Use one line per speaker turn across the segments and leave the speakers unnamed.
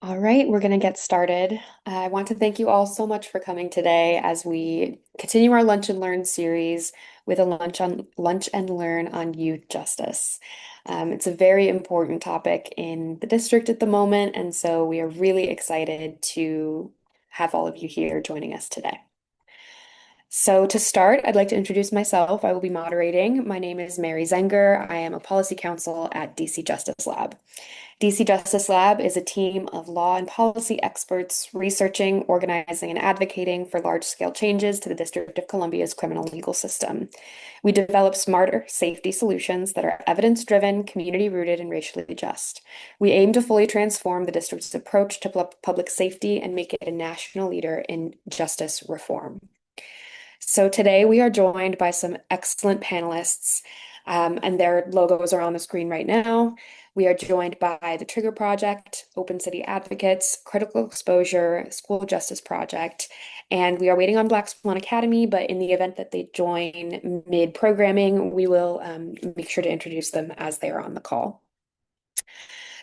All right, we're going to get started. I want to thank you all so much for coming today as we continue our Lunch and Learn series with a lunch and learn on youth justice. It's a very important topic in the district at the moment, and so we are really excited to have all of you here joining us today. So to start, I'd like to introduce myself. I will be moderating. My name is Mary Zenger. I am a policy counsel at DC Justice Lab. DC Justice Lab is a team of law and policy experts researching, organizing, and advocating for large-scale changes to the District of Columbia's criminal legal system. We develop smarter safety solutions that are evidence-driven, community-rooted, and racially just. We aim to fully transform the district's approach to public safety and make it a national leader in justice reform. So today we are joined by some excellent panelists, and their logos are on the screen right now. We are joined by the T.R.I.G.E.R Project, Open City Advocates, Critical Exposure, School Justice Project, and we are waiting on Black Swan Academy, but in the event that they join mid-programming, we will make sure to introduce them as they are on the call.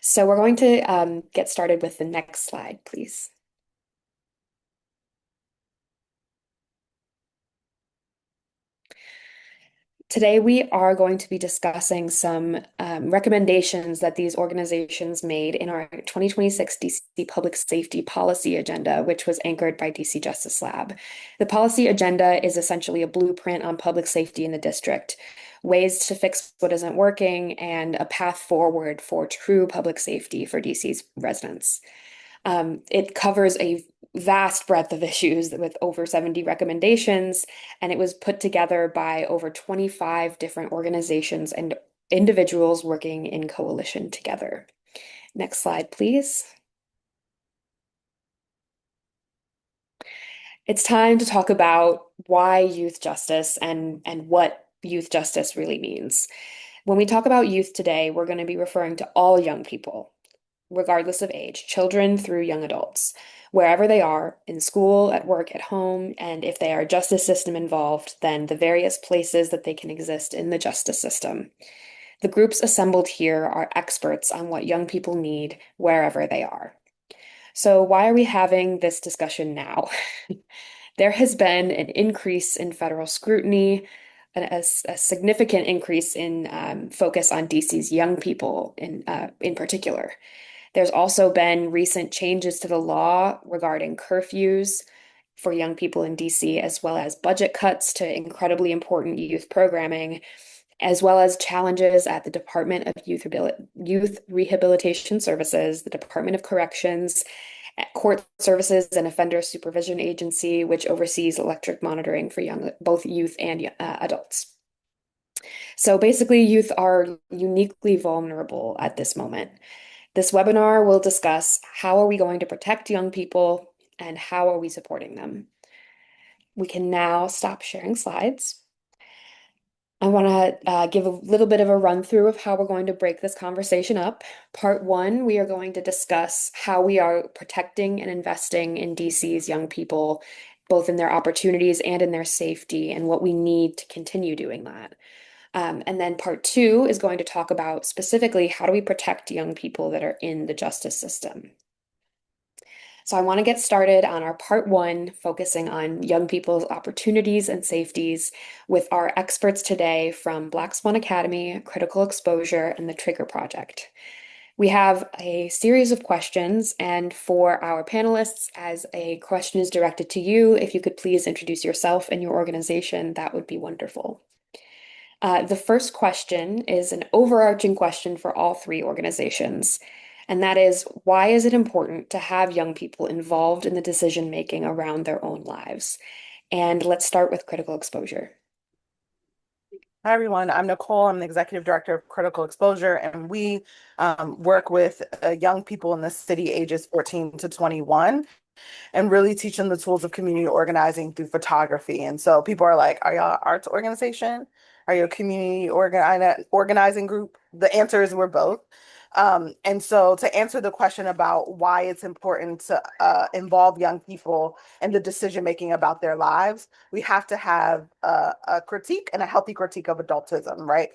So we're going to get started with the next slide, please. Today, we are going to be discussing some recommendations that these organizations made in our 2026 DC Public Safety Policy Agenda, which was anchored by DC Justice Lab. The policy agenda is essentially a blueprint on public safety in the district, ways to fix what isn't working, and a path forward for true public safety for DC's residents. It covers a vast breadth of issues with over 70 recommendations, and it was put together by over 25 different organizations and individuals working in coalition together. Next slide, please. It's time to talk about why youth justice and what youth justice really means. When we talk about youth today, we're going to be referring to all young people, regardless of age, children through young adults, wherever they are, in school, at work, at home, and if they are justice system involved, then the various places that they can exist in the justice system. The groups assembled here are experts on what young people need wherever they are. So why are we having this discussion now? There has been an increase in federal scrutiny, a significant increase in focus on DC's young people in particular. There's also been recent changes to the law regarding curfews for young people in DC, as well as budget cuts to incredibly important youth programming, as well as challenges at the Department of Youth Rehabilitation Services, the Department of Corrections, Court Services and Offender Supervision Agency, which oversees electric monitoring for both youth and adults. So basically, youth are uniquely vulnerable at this moment. This webinar will discuss how are we going to protect young people and how are we supporting them. We can now stop sharing slides. I want to give a little bit of a run through of how we're going to break this conversation up. Part one, we are going to discuss how we are protecting and investing in DC's young people, both in their opportunities and in their safety, and what we need to continue doing that. And then part two is going to talk about specifically how do we protect young people that are in the justice system. So I want to get started on our part one, focusing on young people's opportunities and safeties with our experts today from Black Swan Academy, Critical Exposure, and the T.R.I.G.E.R Project. We have a series of questions, and for our panelists, as a question is directed to you, if you could please introduce yourself and your organization, that would be wonderful. The first question is an overarching question for all three organizations, and that is, why is it important to have young people involved in the decision making around their own lives? And let's start with critical exposure.
Hi, everyone. I'm Nicole. I'm the Executive Director of Critical Exposure, and we work with young people in the city ages 14 to 21 and really teach them the tools of community organizing through photography. And so people are like, are y'all an arts organization? Are you a community organizing group? The answer is we're both. And so to answer the question about why it's important to involve young people in the decision making about their lives, we have to have a critique and a healthy critique of adultism, right?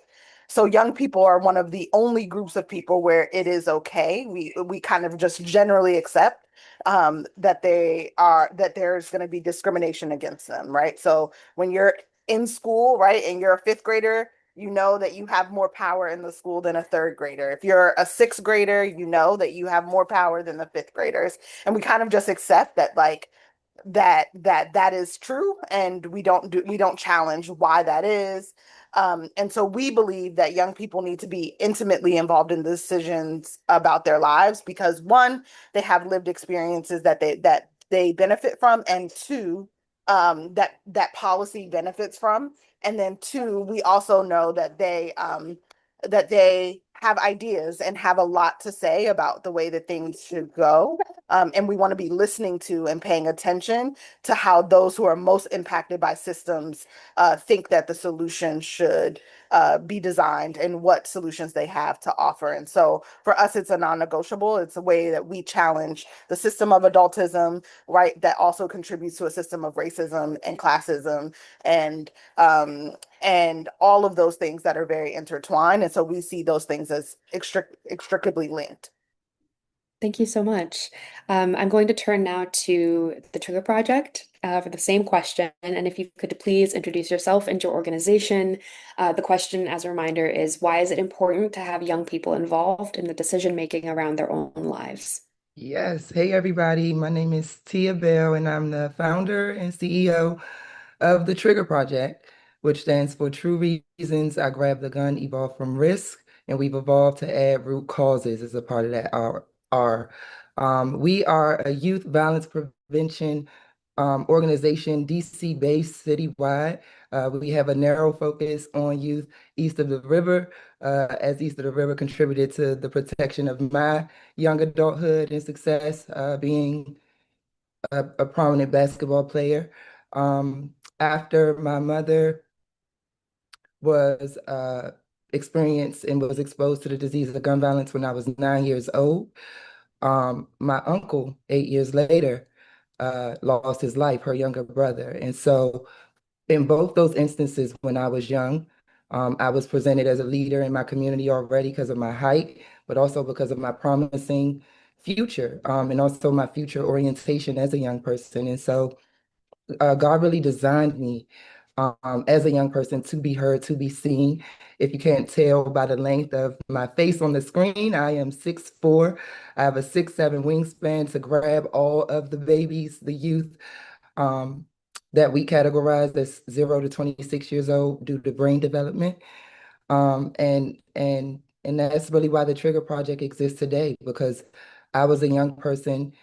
So young people are one of the only groups of people where it is okay. We kind of just generally accept that there's going to be discrimination against them, right? So when you're in school, right, and you're a fifth grader, you know that you have more power in the school than a third grader. If you're a sixth grader, you know that you have more power than the fifth graders. And we kind of just accept that, like, that is true, and we don't challenge why that is. And so we believe that young people need to be intimately involved in the decisions about their lives because one, they have lived experiences that they benefit from, and two, that policy benefits from. And then two, we also know that they have ideas and have a lot to say about the way that things should go. And we want to be listening to and paying attention to how those who are most impacted by systems think that the solution should be designed and what solutions they have to offer. And so for us, it's a non-negotiable. It's a way that we challenge the system of adultism, right? That also contributes to a system of racism and classism and um, and all of those things that are very intertwined. And so we see those things as extricably linked.
Thank you so much. I'm going to turn now to the Trigger Project for the same question. And if you could please introduce yourself and your organization. The question, as a reminder, is why is it important to have young people involved in the decision making around their own lives?
Yes. Hey, everybody. My name is Tia Bell, and I'm the founder and CEO of the Trigger Project, which stands for True Reasons I Grab the Gun, Evolve from Risk, and we've evolved to add root causes as a part of that R. We are a youth violence prevention organization, DC-based citywide. We have a narrow focus on youth east of the river, as East of the River contributed to the protection of my young adulthood and success, being a prominent basketball player. After my mother was experienced and was exposed to the disease of gun violence when I was 9 years old, my uncle, 8 years later, lost his life, her younger brother. And so in both those instances, when I was young, I was presented as a leader in my community already because of my height, but also because of my promising future, and also my future orientation as a young person. And so God really designed me as a young person to be heard, to be seen. If you can't tell by the length of my face on the screen, I am 6'4". I have a 6'7" wingspan to grab all of the babies, the youth, um, that we categorize as 0 to 26 years old due to brain development. And that's really why the Trigger Project exists today, because I was a young person,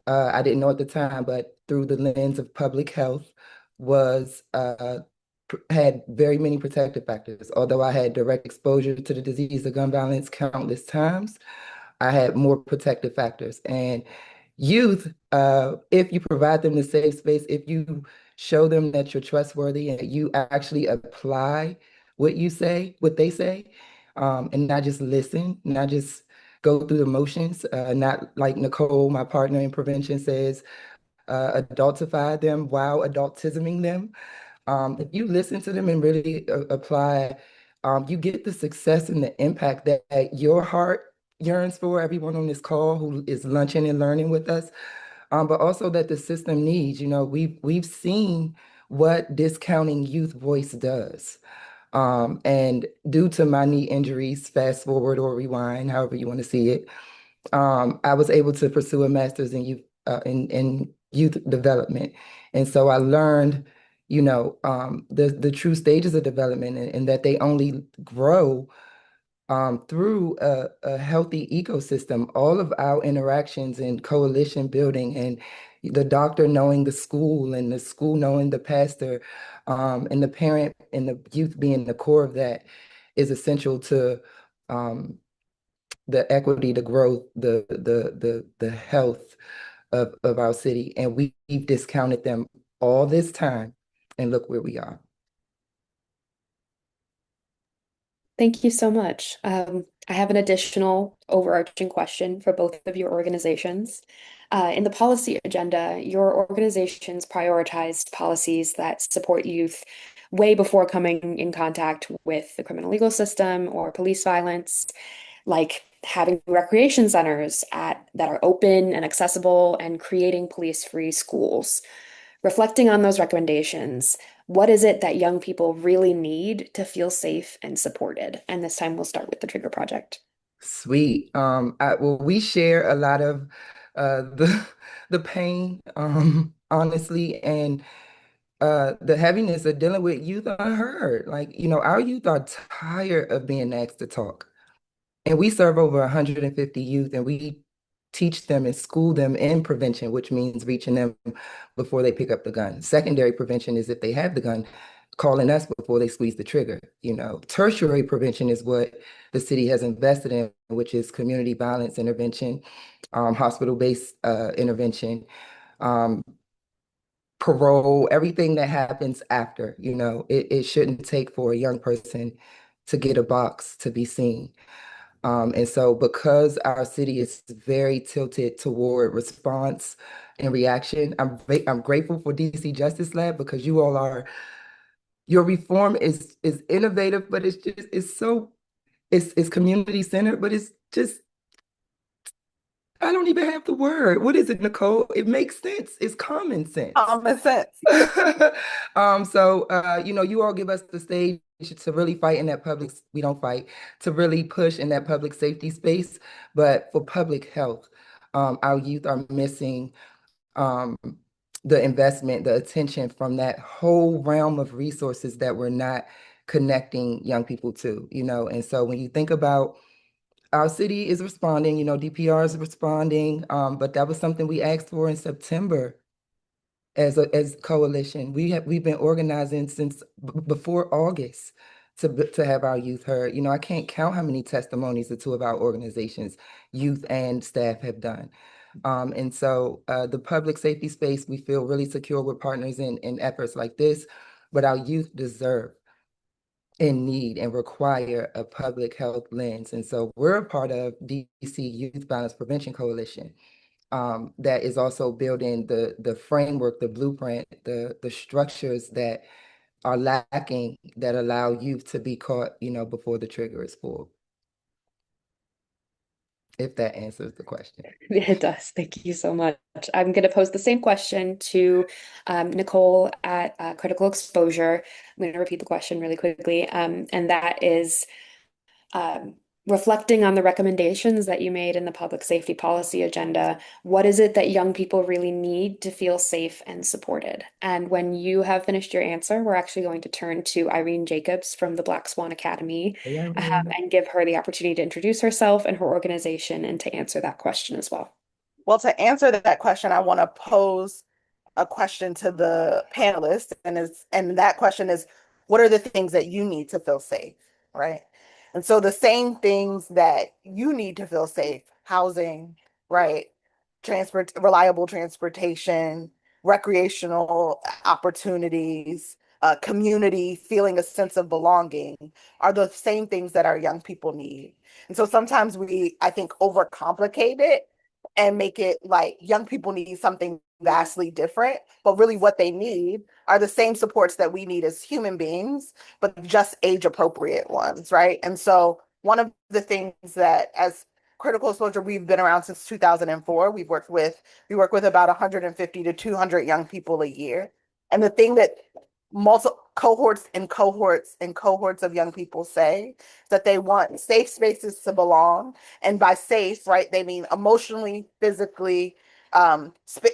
I didn't know at the time, but through the lens of public health, was had very many protective factors. Although I had direct exposure to the disease of gun violence countless times, I had more protective factors. And youth, if you provide them the safe space, if you show them that you're trustworthy and you actually apply what you say, what they say, and not just listen, not just go through the motions, not like Nicole, my partner in prevention, says, adultify them while adultisming them. If you listen to them and really apply, you get the success and the impact that your heart yearns for, everyone on this call who is lunching and learning with us, but also that the system needs. You know, we've seen what discounting youth voice does. And due to my knee injuries, fast forward or rewind, however you want to see it, I was able to pursue a master's in in youth development, and so I learned, the true stages of development, and that they only grow through a healthy ecosystem. All of our interactions and coalition building, and the doctor knowing the school, and the school knowing the pastor, and the parent and the youth being the core of that, is essential to um, the equity, the growth, the health of our city. And we've discounted them all this time, and look where we are.
Thank you so much. I have an additional overarching question for both of your organizations. In the policy agenda, your organizations prioritized policies that support youth way before coming in contact with the criminal legal system or police violence, like having recreation centers that are open and accessible and creating police-free schools. Reflecting on those recommendations, what is it that young people really need to feel safe and supported? And this time we'll start with the Trigger Project.
Sweet. Well, we share a lot of the the pain, honestly, and the heaviness of dealing with youth unheard. Like, our youth are tired of being asked to talk. And we serve over 150 youth, and we teach them and school them in prevention, which means reaching them before they pick up the gun. Secondary prevention is if they have the gun, calling us before they squeeze the trigger. Tertiary prevention is what the city has invested in, which is community violence intervention, hospital-based intervention, um, parole, everything that happens after. It shouldn't take for a young person to get a box to be seen. And so because our city is very tilted toward response and reaction, I'm grateful for DC Justice Lab because your reform is innovative, but it's community centered, but it's just I don't even have the word. What is it, Nicole? It makes sense. It's common sense.
Common sense.
You all give us the stage to really fight in that we don't fight, to really push in that public safety space. But for public health, our youth are missing um, the investment, the attention from that whole realm of resources that we're not connecting young people to. And so when you think about our city is responding, DPR is responding, but that was something we asked for in September as coalition. We've been organizing since before August to have our youth heard. I can't count how many testimonies the two of our organizations, youth and staff, have done. And so the public safety space, we feel really secure with partners in efforts like this, but our youth deserve and need and require a public health lens. And so we're a part of DC Youth Violence Prevention Coalition that is also building the framework, the blueprint, the structures that are lacking that allow youth to be caught, before the trigger is pulled. If that answers the question.
It does. Thank you so much. I'm going to pose the same question to Nicole at Critical Exposure. I'm going to repeat the question really quickly. And that is um, reflecting on the recommendations that you made in the public safety policy agenda, what is it that young people really need to feel safe and supported? And when you have finished your answer, we're actually going to turn to Irene Jacobs from the Black Swan Academy,
Hey,
um,
Irene.
and give her the opportunity to introduce herself and her organization and to answer that question as well.
Well, to answer that question, I want to pose a question to the panelists, and that question is, what are the things that you need to feel safe, right? And so the same things that you need to feel safe, housing, right? Reliable transportation, recreational opportunities, community, feeling a sense of belonging are the same things that our young people need. And so sometimes I think, overcomplicate it and make it like young people need something vastly different, but really what they need are the same supports that we need as human beings, but just age appropriate ones, right? And so one of the things that as Critical Exposure, we've been around since 2004. We work with about 150 to 200 young people a year. And the thing that multiple cohorts and cohorts and cohorts of young people say is that they want safe spaces to belong. And by safe, right, they mean emotionally, physically,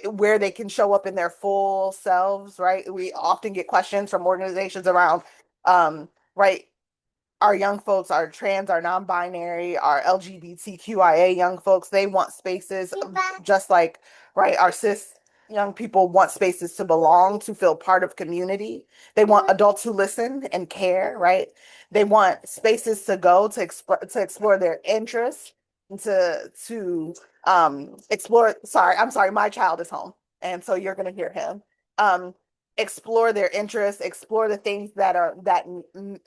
where they can show up in their full selves, right? We often get questions from organizations around, right, our young folks, our trans, our non-binary, our LGBTQIA young folks, they want spaces just like, right, our cis young people want spaces to belong, to feel part of community. They want adults who listen and care, right? They want spaces to go to explore their interests, and to explore. Sorry, I'm sorry, my child is home, and so you're gonna hear him. Um, Explore their interests, explore the things that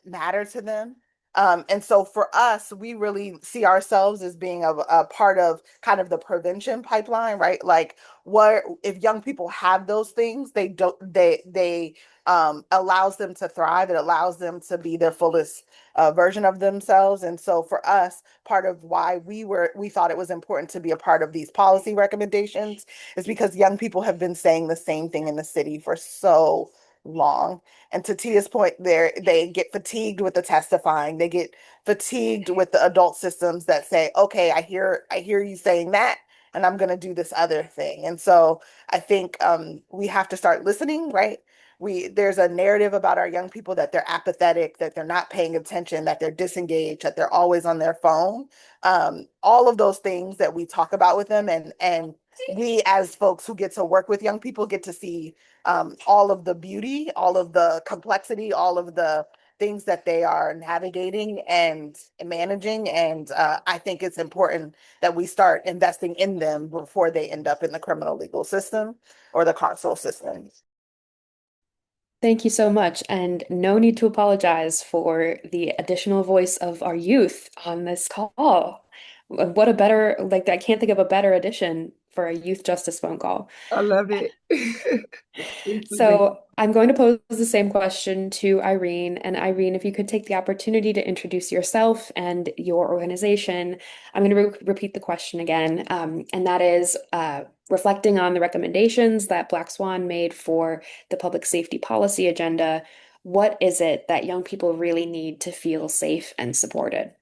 matter to them. And so for us, we really see ourselves as being a part of kind of the prevention pipeline, right? Like, what if young people have those things, they don't they allows them to thrive. It allows them to be their fullest version of themselves. And so for us, part of why we thought it was important to be a part of these policy recommendations is because young people have been saying the same thing in the city for so long. And to Tia's point, they get fatigued with the testifying. They get fatigued with the adult systems that say, "Okay, I hear you saying that, and I'm going to do this other thing." And so I think we have to start listening, right? There's a narrative about our young people that they're apathetic, that they're not paying attention, that they're disengaged, that they're always on their phone. All of those things that we talk about with them, and we as folks who get to work with young people get to see all of the beauty, all of the complexity, all of the things that they are navigating and managing. And I think it's important that we start investing in them before they end up in the criminal legal system or the carceral system.
Thank you so much. And no need to apologize for the additional voice of our youth on this call. What a better, like, I can't think of a better addition for a youth justice phone call.
I love it. Please proceed.
So I'm going to pose the same question to Irene. And Irene, if you could take the opportunity to introduce yourself and your organization, I'm going to repeat the question again. And that is reflecting on the recommendations that Black Swan made for the public safety policy agenda. What is it that young people really need to feel safe and supported?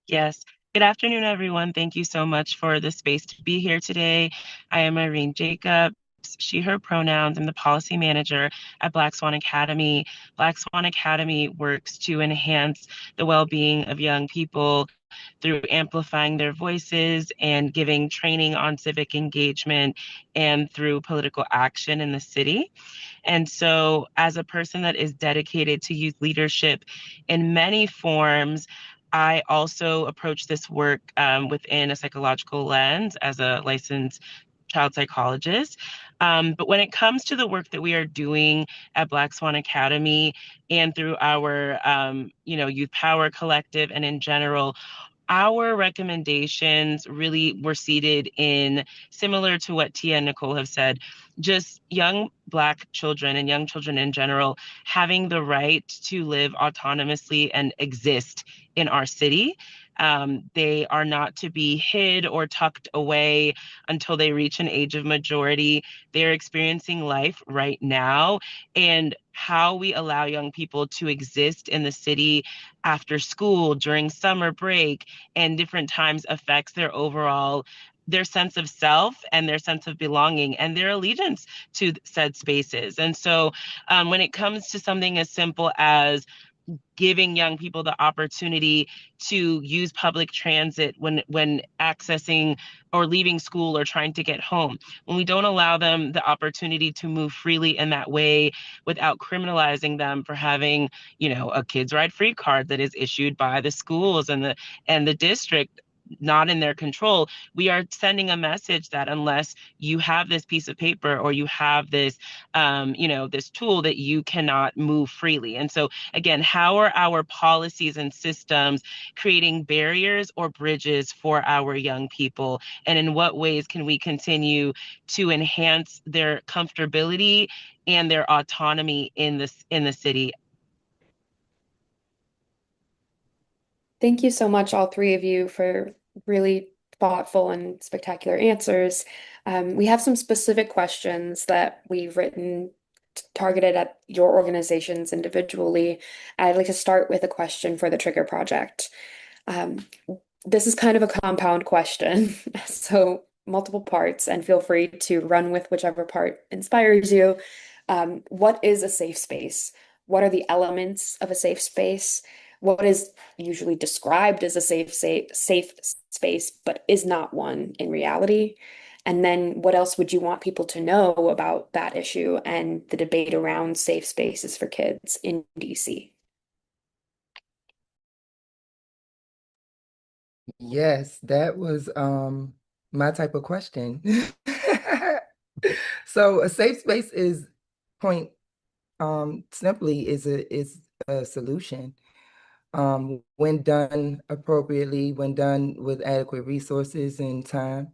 Yes. Good afternoon, everyone. Thank you so much for the space to be here today. I am Irene Jacobs, she, her pronouns. I'm the policy manager at Black Swan Academy. Black Swan Academy works to enhance the well-being of young people through amplifying their voices and giving training on civic engagement and through political action in the city. And so, as a person that is dedicated to youth leadership in many forms, I also approach this work within a psychological lens as a licensed child psychologist. But when it comes to the work that we are doing at Black Swan Academy and through our, Youth Power Collective and in general, our recommendations really were seated in, similar to what Tia and Nicole have said, just young Black children and young children in general having the right to live autonomously and exist in our city. They are not to be hid or tucked away until they reach an age of majority. They're experiencing life right now. And how we allow young people to exist in the city after school, during summer break, and different times affects their sense of self and their sense of belonging and their allegiance to said spaces. And so when it comes to something as simple as giving young people the opportunity to use public transit when accessing or leaving school or trying to get home, when we don't allow them the opportunity to move freely in that way without criminalizing them for having, a kids ride free card that is issued by the schools and the district not in their control, we are sending a message that unless you have this piece of paper or you have this this tool, that you cannot move freely. And so again, how are our policies and systems creating barriers or bridges for our young people? And in what ways can we continue to enhance their comfortability and their autonomy in the city?
Thank you so much, all three of you, for really thoughtful and spectacular answers. We have some specific questions that we've written targeted at your organizations individually. I'd like to start with a question for the Trigger Project. Um, this is kind of a compound question, so multiple parts, and feel free to run with whichever part inspires you. What is a safe space? What are the elements of a safe space? What is usually described as a safe space, but is not one in reality? And then what else would you want people to know about that issue and the debate around safe spaces for kids in DC?
Yes, that was my type of question. So a safe space is point simply is a solution. When done appropriately, when done with adequate resources and time,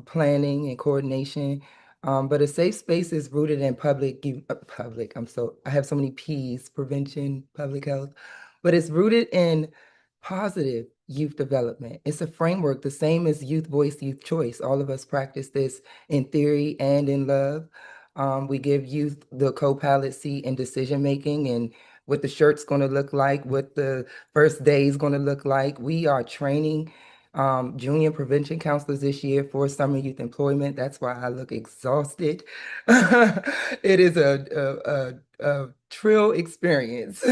planning and coordination, But a safe space is rooted in I have so many P's, prevention, public health, but it's rooted in positive youth development. It's a framework, the same as youth voice, youth choice. All of us practice this in theory and in love. We give youth the co-pilot seat in decision making and what the shirt's going to look like, what the first day is going to look like. We are training junior prevention counselors this year for summer youth employment. That's why I look exhausted. It is a trill experience.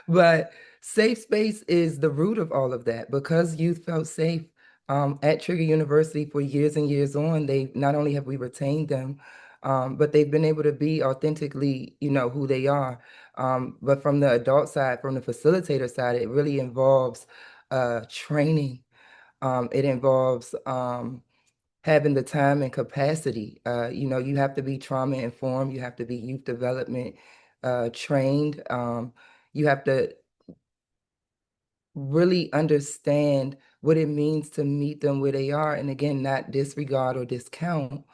But safe space is the root of all of that because youth felt safe at Trigger University for years and years on. They not only have we retained them, but they've been able to be authentically, who they are. But from the adult side, from the facilitator side, it really involves training. It involves having the time and capacity. You have to be trauma informed. You have to be youth development trained. You have to really understand what it means to meet them where they are. And again, not disregard or discount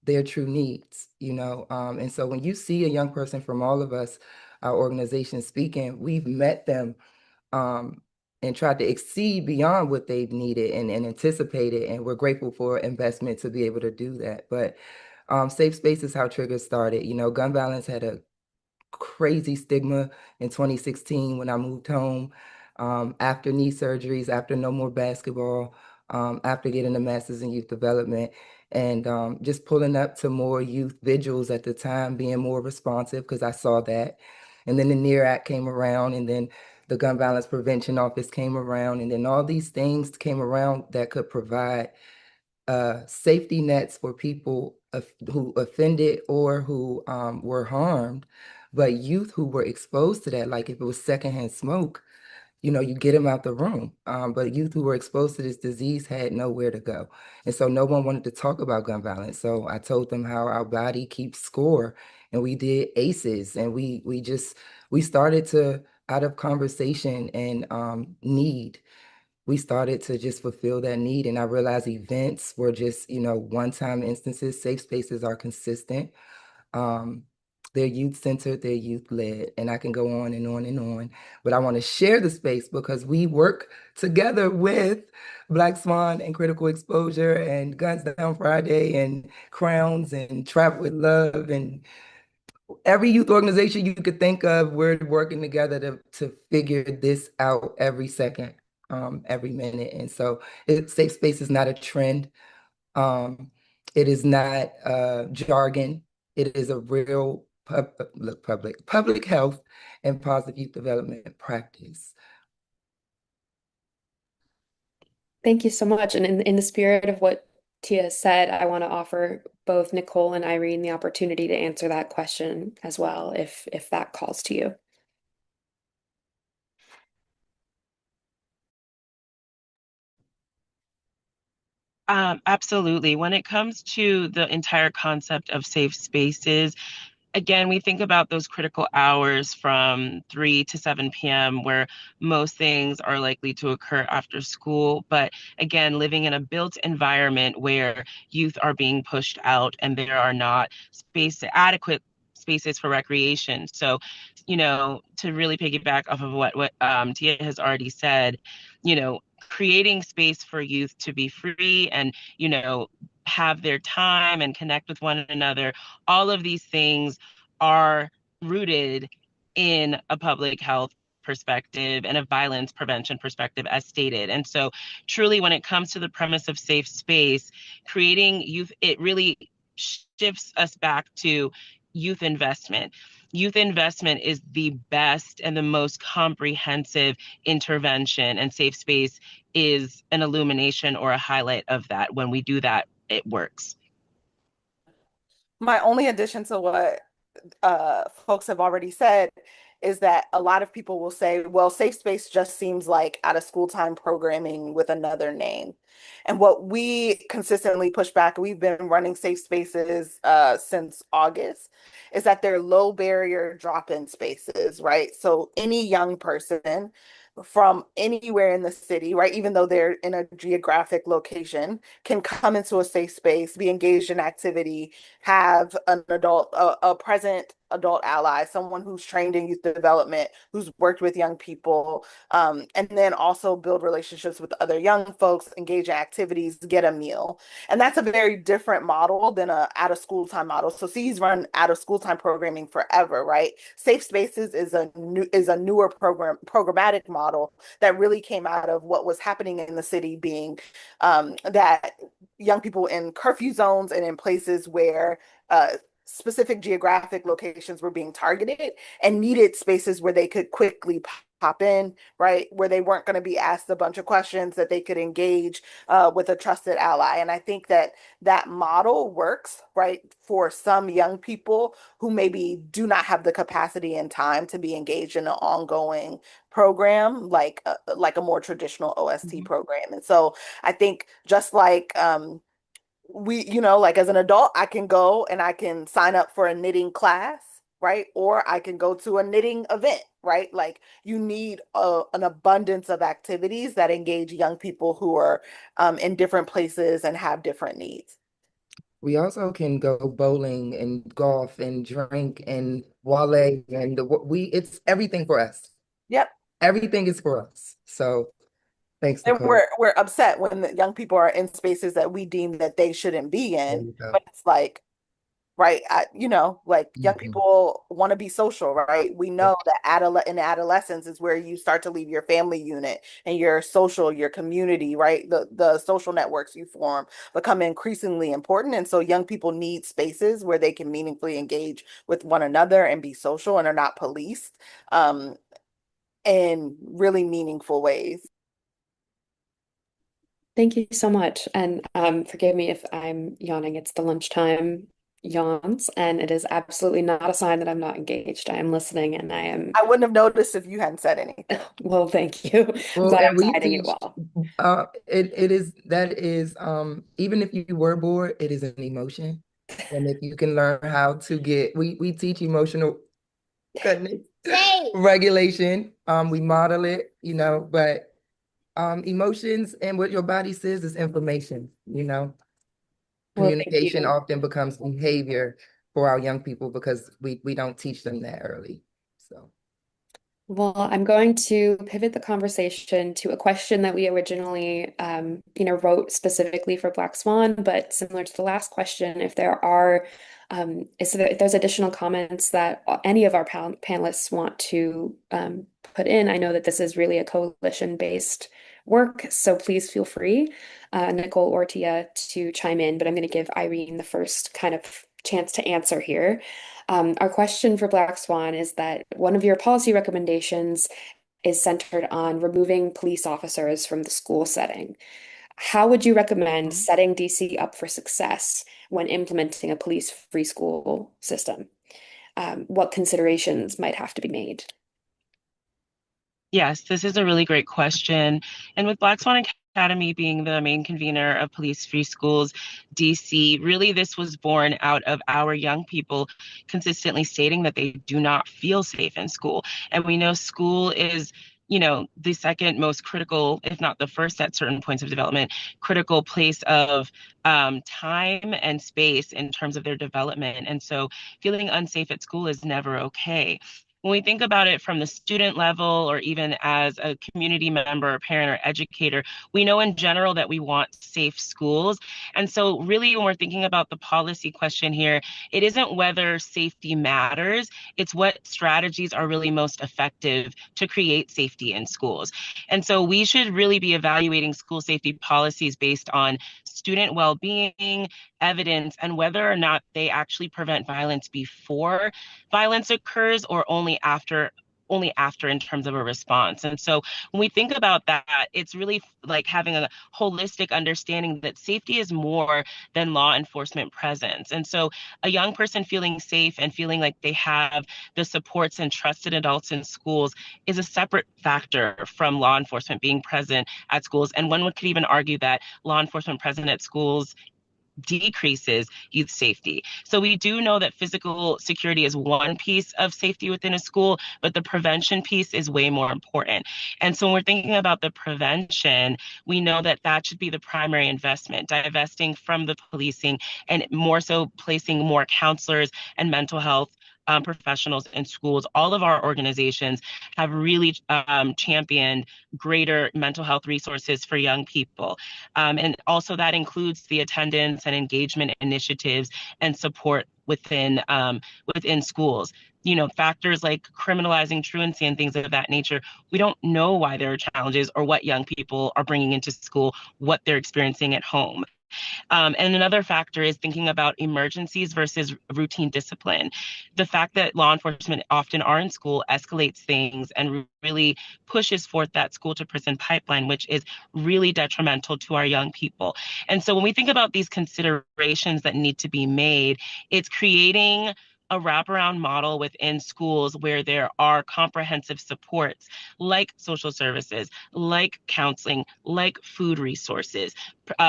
their true needs, And so when you see a young person from all of us, our organization speaking, we've met them um, and tried to exceed beyond what they've needed and anticipated. And we're grateful for investment to be able to do that. But safe space is how Trigger started. Gun violence had a crazy stigma in 2016 when I moved home after knee surgeries, after no more basketball, after getting a master's in youth development, and just pulling up to more youth vigils at the time, being more responsive because I saw that. And then the NEAR Act came around, and then the Gun Violence Prevention Office came around, and then all these things came around that could provide safety nets for people who offended or who were harmed, but youth who were exposed to that, like if it was secondhand smoke, you get them out the room. But youth who were exposed to this disease had nowhere to go. And so no one wanted to talk about gun violence. So I told them how our body keeps score. And we did ACEs and we started to, out of conversation and need, we started to just fulfill that need. And I realized events were just, one-time instances. Safe spaces are consistent. Um, they're youth-centered, they're youth-led, and I can go on and on and on. But I want to share the space because we work together with Black Swan and Critical Exposure and Guns Down Friday and Crowns and Trap with Love and every youth organization you could think of. We're working together to figure this out every second, every minute. And so safe space is not a trend. Um, it is not jargon. It is a real public health and positive youth development practice.
Thank you so much. And in the spirit of what Tia said, I want to offer both Nicole and Irene the opportunity to answer that question as well, if that calls to you.
Absolutely. When it comes to the entire concept of safe spaces, again, we think about those critical hours from 3 to 7 p.m. where most things are likely to occur after school. But again, living in a built environment where youth are being pushed out and there are not adequate spaces for recreation. So, to really piggyback off of what Tia has already said, creating space for youth to be free and, have their time and connect with one another, all of these things are rooted in a public health perspective and a violence prevention perspective, as stated. And so truly, when it comes to the premise of safe space, creating youth, it really shifts us back to youth investment. Youth investment is the best and the most comprehensive intervention, and safe space is an illumination or a highlight of that. When we do that, it works.
My only addition to what folks have already said is that a lot of people will say, well, safe space just seems like out of school time programming with another name. And what we consistently push back, we've been running safe spaces since August, is that they're low barrier drop-in spaces, right? So any young person from anywhere in the city, right? Even though they're in a geographic location, can come into a safe space, be engaged in activity, have an a present adult ally, someone who's trained in youth development, who's worked with young people, and then also build relationships with other young folks, engage in activities, get a meal. And that's a very different model than a out of school time model. So C's run out of school time programming forever, right? Safe Spaces is a newer programmatic model that really came out of what was happening in the city, being that young people in curfew zones and in places where specific geographic locations were being targeted and needed spaces where they could quickly pop in, right? Where they weren't going to be asked a bunch of questions, that they could engage with a trusted ally. And I think that that model works, right, for some young people who maybe do not have the capacity and time to be engaged in an ongoing program like a more traditional OST
Mhm.
program. And so I think just like like as an adult, I can go and I can sign up for a knitting class, right? Or I can go to a knitting event, right? Like you need an abundance of activities that engage young people who are in different places and have different needs.
We also can go bowling and golf and drink and volley and it's everything for us.
Yep.
Everything is for us. So thanks,
And
Nicole.
we're upset when the young people are in spaces that we deem that they shouldn't be
There
in.
you go.
But it's like, right, like young
Mhm.
people want to be social, right? We
Yeah.
know that in adolescence is where you start to leave your family unit and your your community, right? The social networks you form become increasingly important. And so young people need spaces where they can meaningfully engage with one another and be social and are not policed um, in really meaningful ways.
Thank you so much. And forgive me if I'm yawning. It's the lunchtime yawns, and it is absolutely not a sign that I'm not engaged. I am listening and I am,
I wouldn't have noticed if you hadn't said anything.
well, thank you. I'm
Well,
glad I
and
was
we
hiding it
teach,
well.
it is, that is, even if you were bored, it is an emotion. And if you can learn how to we teach emotional goodness, regulation. We model it, but emotions and what your body says is information,
Well, thank
Communication
you.
often becomes behavior for our young people because we don't teach them that early. So,
Well, I'm going to pivot the conversation to a question that we originally, wrote specifically for Black Swan, but similar to the last question, if there are, if there's additional comments that any of our panelists want to put in, I know that this is really a coalition-based work, so please feel free, Nicole or Tia, to chime in, but I'm going to give Irene the first kind of chance to answer here. Our question for Black Swan is that one of your policy recommendations is centered on removing police officers from the school setting. How would you recommend
Mhm.
setting DC up for success when implementing a police-free school system? What considerations might have to be made?
Yes, this is a really great question. And with Black Swan Academy being the main convener of Police Free Schools DC, really this was born out of our young people consistently stating that they do not feel safe in school. And we know school is, the second most critical, if not the first at certain points of development, critical place of time and space in terms of their development. And so feeling unsafe at school is never okay. When we think about it from the student level or even as a community member, parent, or educator, we know in general that we want safe schools. And so really when we're thinking about the policy question here, it isn't whether safety matters, it's what strategies are really most effective to create safety in schools. And so we should really be evaluating school safety policies based on student well-being, evidence, and whether or not they actually prevent violence before violence occurs or only after in terms of a response. And so when we think about that, it's really like having a holistic understanding that safety is more than law enforcement presence. And so a young person feeling safe and feeling like they have the supports and trusted adults in schools is a separate factor from law enforcement being present at schools. And one could even argue that law enforcement present at schools decreases youth safety. So we do know that physical security is one piece of safety within a school, but the prevention piece is way more important. And so when we're thinking about the prevention, we know that that should be the primary investment, divesting from the policing and more so placing more counselors and mental health professionals in schools. All of our organizations have really championed greater mental health resources for young people. And also that includes the attendance and engagement initiatives and support within schools. You know, factors like criminalizing truancy and things of that nature, we don't know why there are challenges or what young people are bringing into school, what they're experiencing at home. And another factor is thinking about emergencies versus routine discipline. The fact that law enforcement often are in school escalates things and really pushes forth that school to prison pipeline, which is really detrimental to our young people. And so when we think about these considerations that need to be made, it's creating a wraparound model within schools where there are comprehensive supports like social services, like counseling, like food resources,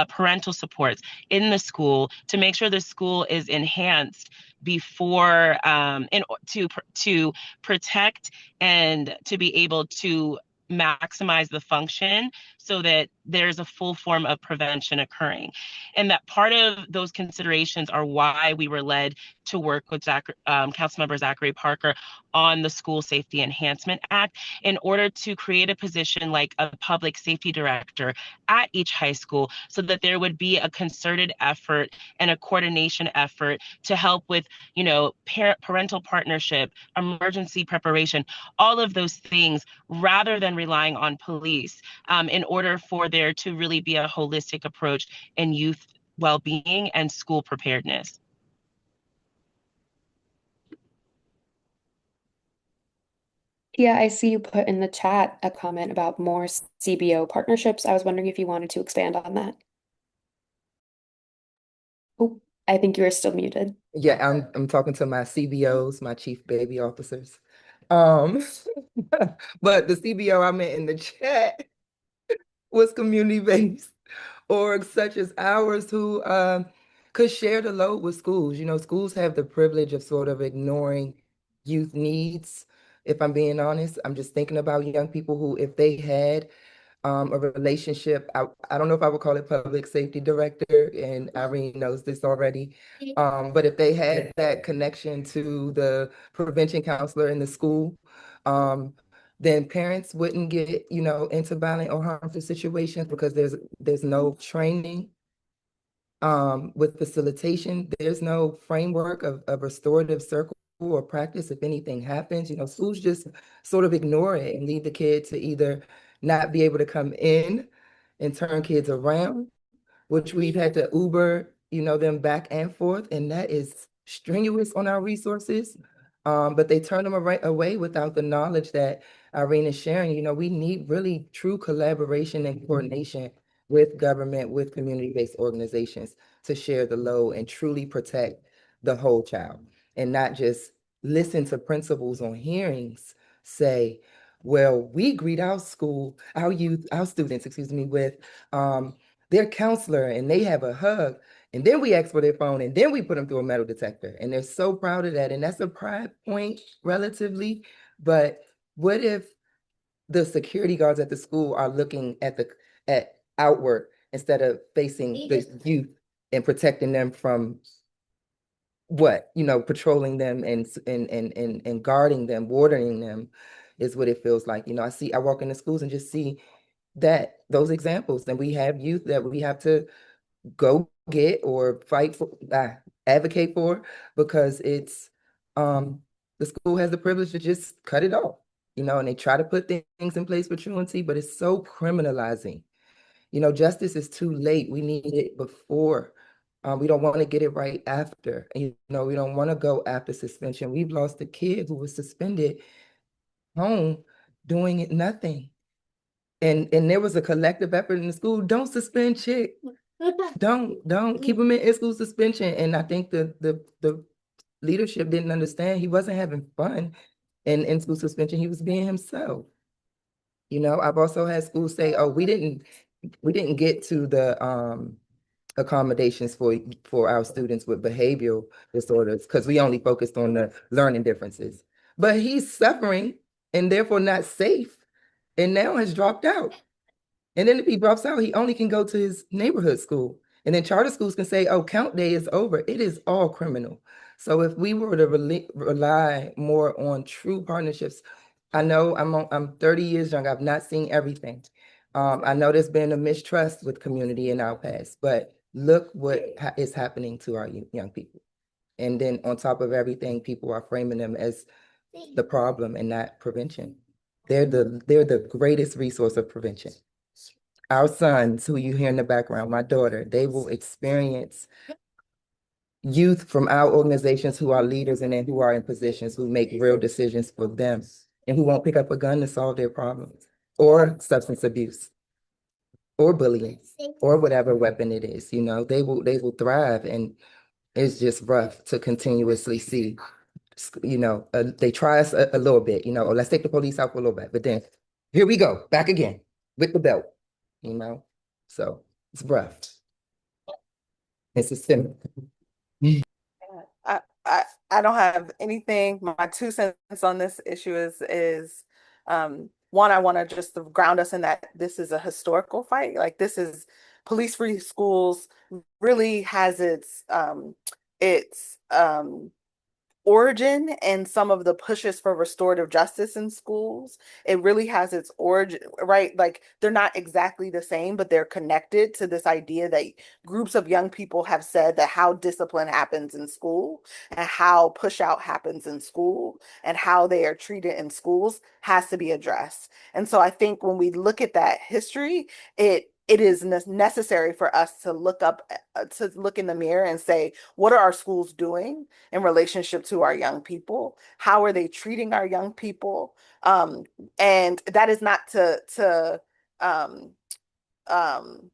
parental supports in the school to make sure the school is enhanced before to protect and to be able to maximize the function so that there's a full form of prevention occurring. And that part of those considerations are why we were led to work with Councilmember Zachary Parker on the School Safety Enhancement Act in order to create a position like a public safety director at each high school so that there would be a concerted effort and a coordination effort to help with, parental partnership, emergency preparation, all of those things, rather than relying on police in order for there to really be a holistic approach in youth well-being and school preparedness.
Yeah, I see you put in the chat a comment about more CBO partnerships. I was wondering if you wanted to expand on that. Oh, I think you are still muted.
Yeah, I'm talking to my CBOs, my chief baby officers. Um, but the CBO I meant in the chat was community-based orgs such as ours who could share the load with schools. You know, schools have the privilege of sort of ignoring youth needs. If I'm being honest, I'm just thinking about young people who, if they had a relationship. I don't know if I would call it public safety director, and Irene knows this already. But if they had that connection to the prevention counselor in the school, then parents wouldn't get, into violent or harmful situations because there's no training with facilitation. There's no framework of restorative circle or practice if anything happens. Schools just sort of ignore it and leave the kid to either not be able to come in and turn kids around, which we've had to Uber, them back and forth, and that is strenuous on our resources. But they turn them away without the knowledge that Irene is sharing. We need really true collaboration and coordination with government, with community-based organizations to share the load and truly protect the whole child, and not just listen to principals on hearings say, well, we greet our youth, our students, excuse me, with their counselor, and they have a hug, and then we ask for their phone, and then we put them through a metal detector, and they're so proud of that, and that's a pride point relatively. But what if the security guards at the school are looking at outward instead of facing the youth and protecting them from patrolling them and guarding them, watering them is what it feels like. I walk into schools and just see those examples, and we have youth that we have to go get or fight for, advocate for, because it's the school has the privilege to just cut it off, and they try to put things in place for truancy, but it's so criminalizing. Justice is too late. We need it before. We don't want to get it right after. And, we don't want to go after suspension. We've lost a kid who was suspended home doing it nothing. And there was a collective effort in the school. Don't suspend Chick. Don't keep him in school suspension. And I think the leadership didn't understand. He wasn't having fun in school suspension. He was being himself. I've also had schools say, oh, we didn't get to accommodations for our students with behavioral disorders because we only focused on the learning differences. But he's suffering and therefore not safe, and now has dropped out. And then if he drops out, he only can go to his neighborhood school. And then charter schools can say, oh, count day is over. It is all criminal. So if we were to rely more on true partnerships, I know I'm 30 years young. I've not seen everything. I know there's been a mistrust with community in our past, but look what is happening to our young people. And then on top of everything, people are framing them as the problem and not prevention. They're the greatest resource of prevention. Our sons, who you hear in the background, my daughter, they will experience youth from our organizations who are leaders and then who are in positions who make real decisions for them and who won't pick up a gun to solve their problems or substance abuse or bullying or whatever weapon it is. They will thrive, and it's just rough to continuously see. They try us a little bit, oh, let's take the police out for a little bit, but then here we go back again with the belt, you know so it's rough. It's systemic.
I, I don't have anything. My 2 cents on this issue is one, I want to just ground us in that this is a historical fight. Like, this is police-free schools really has its origin and some of the pushes for restorative justice in schools. It really has its origin, right? Like, they're not exactly the same, but they're connected to this idea that groups of young people have said that how discipline happens in school and how push out happens in school and how they are treated in schools has to be addressed. And so I think when we look at that history, it is necessary for us to look in the mirror and say, what are our schools doing in relationship to our young people? How are they treating our young people? And that is not um, um,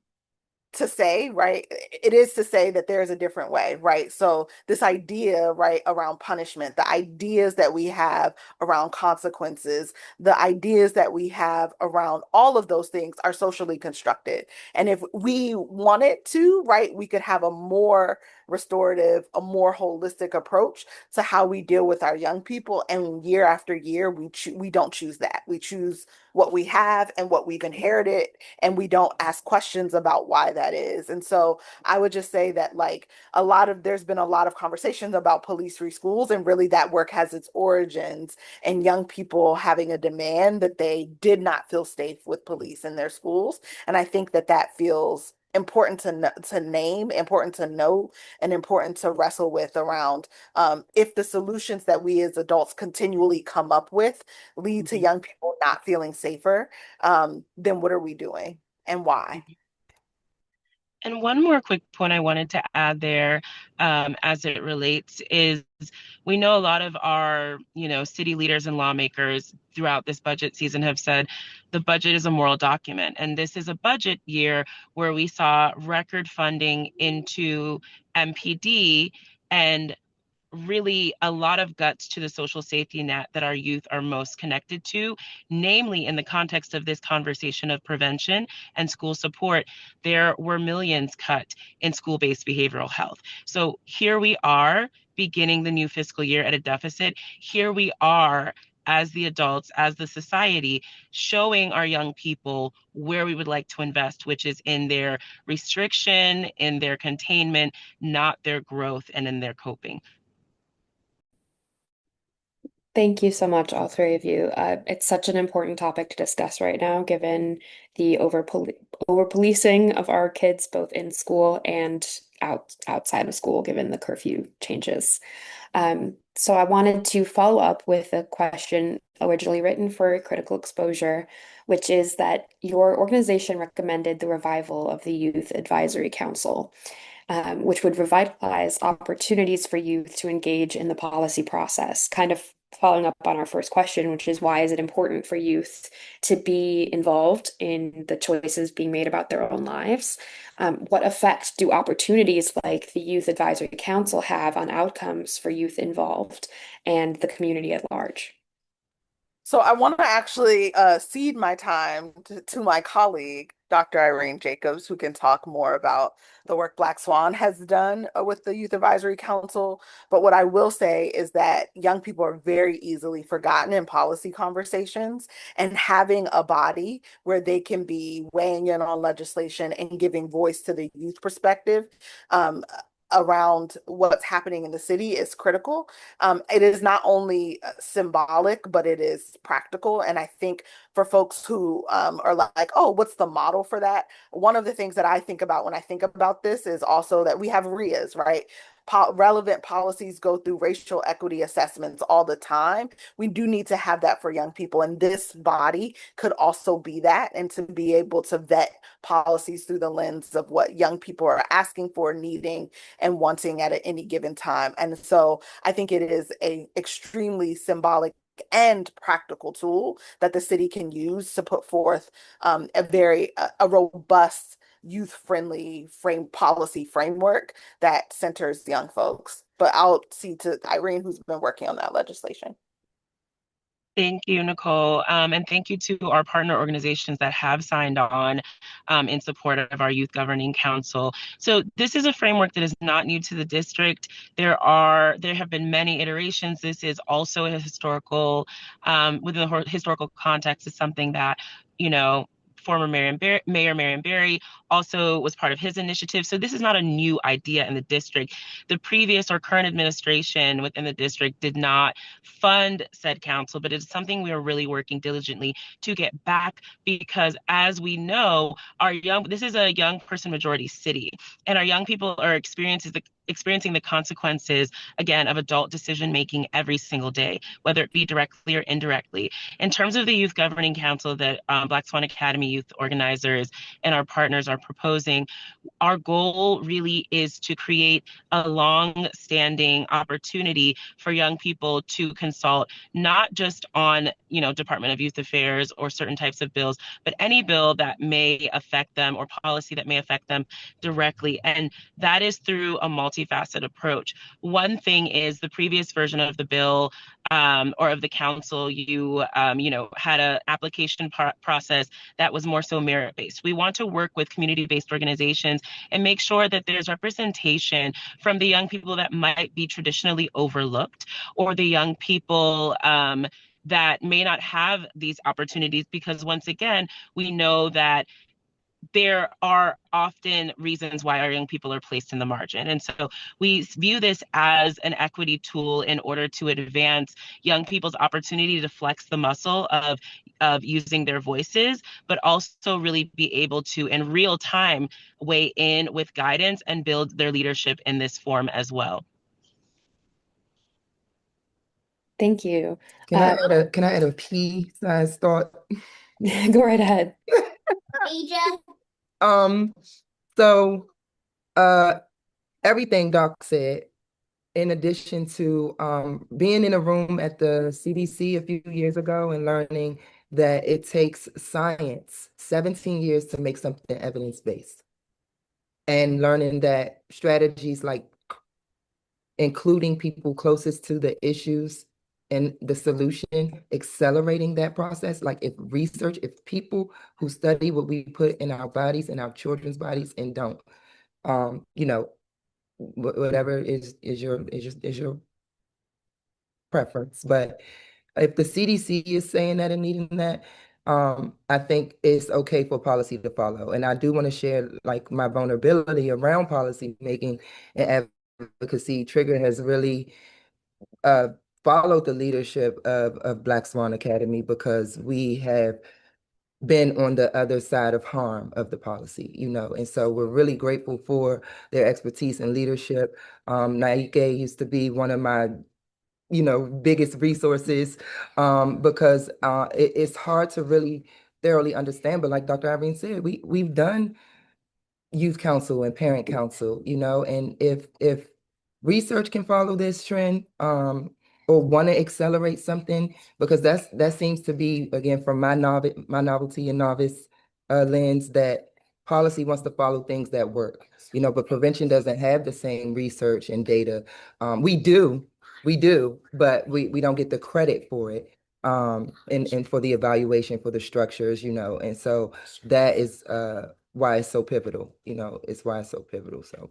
to say, right? It is to say that there's a different way, right? So this idea, right, around punishment, the ideas that we have around consequences, the ideas that we have around all of those things are socially constructed. And if we wanted to, right, we could have a more restorative, a more holistic approach to how we deal with our young people. And year after year, we don't choose that. We choose what we have and what we've inherited, and we don't ask questions about why that is. And so I would just say that, like, there's been a lot of conversations about police-free schools, and really that work has its origins in young people having a demand that they did not feel safe with police in their schools. And I think that that feels important to name, important to know, and important to wrestle with around, if the solutions that we as adults continually come up with lead to young people not feeling safer, then what are we doing and why?
And one more quick point I wanted to add there, as it relates, is we know a lot of our, city leaders and lawmakers throughout this budget season have said the budget is a moral document. And this is a budget year where we saw record funding into MPD and really a lot of guts to the social safety net that our youth are most connected to, namely in the context of this conversation of prevention and school support. There were millions cut in school-based behavioral health. So here we are beginning the new fiscal year at a deficit. Here we are as the adults, as the society, showing our young people where we would like to invest, which is in their restriction, in their containment, not their growth and in their coping.
Thank you so much, all three of you. It's such an important topic to discuss right now, given the over-policing of our kids, both in school and outside of school, given the curfew changes. So I wanted to follow up with a question originally written for critical exposure, which is that your organization recommended the revival of the Youth Advisory Council, which would revitalize opportunities for youth to engage in the policy process. Kind of following up on our first question, which is why is it important for youth to be involved in the choices being made about their own lives? What effect do opportunities like the Youth Advisory Council have on outcomes for youth involved and the community at large?
So I want to actually cede my time to my colleague Dr. Irene Jacobs, who can talk more about the work Black Swan has done with the Youth Advisory Council. But what I will say is that young people are very easily forgotten in policy conversations, and having a body where they can be weighing in on legislation and giving voice to the youth perspective um, around what's happening in the city is critical. It is not only symbolic, but it is practical. And I think for folks who are like, oh, what's the model for that? One of the things that I think about when I think about this is also that we have RIAs, right? Relevant policies go through racial equity assessments all the time. We do need to have that for young people. And this body could also be that, and to be able to vet policies through the lens of what young people are asking for, needing, and wanting at any given time. And so I think it is a extremely symbolic and practical tool that the city can use to put forth a robust youth-friendly policy framework that centers young folks. But I'll see to Irene, who's been working on that legislation.
Thank you, Nicole. And thank you to our partner organizations that have signed on in support of our Youth Governing Council. So this is a framework that is not new to the district. There have been many iterations. This is also a historical, within the historical context, is something that, you know, former Mayor Marion Barry also was part of his initiative. So this is not a new idea in the district. The previous or current administration within the district did not fund said council, but it's something we are really working diligently to get back, because as we know, this is a young person majority city, and our young people are experiencing the consequences, again, of adult decision making every single day, whether it be directly or indirectly. In terms of the Youth Governing Council that Black Swan Academy youth organizers and our partners are proposing, our goal really is to create a long-standing opportunity for young people to consult, not just on, Department of Youth Affairs or certain types of bills, but any bill that may affect them or policy that may affect them directly. And that is through a multifaceted approach. One thing is the previous version of the bill or of the council, you had an application process that was more so merit-based. We want to work with community-based organizations and make sure that there's representation from the young people that might be traditionally overlooked, or the young people that may not have these opportunities, because once again, we know that there are often reasons why our young people are placed in the margin. And so we view this as an equity tool in order to advance young people's opportunity to flex the muscle of using their voices, but also really be able to, in real time, weigh in with guidance and build their leadership in this form as well.
Thank you.
Can I add a pea-sized thought?
Go right ahead.
So everything Doc said, in addition to being in a room at the CDC a few years ago and learning that it takes science 17 years to make something evidence-based, and learning that strategies like including people closest to the issues and the solution, accelerating that process. Like if people who study what we put in our bodies, in our children's bodies, and don't, whatever is your preference. But if the CDC is saying that and needing that, I think it's okay for policy to follow. And I do want to share like my vulnerability around policy making and advocacy. Trigger has really followed the leadership of Black Swan Academy, because we have been on the other side of harm of the policy, and so we're really grateful for their expertise and leadership. T.R.I.G.G.E.R used to be one of my, biggest resources, because it's hard to really thoroughly understand. But like Dr. Irene said, we've done youth council and parent council, and if research can follow this trend, or want to accelerate something, because that seems to be, again, from my novelty and novice lens, that policy wants to follow things that work, but prevention doesn't have the same research and data. We do, but we don't get the credit for it. and for the evaluation for the structures, and so that is why it's so pivotal, it's why it's so pivotal. So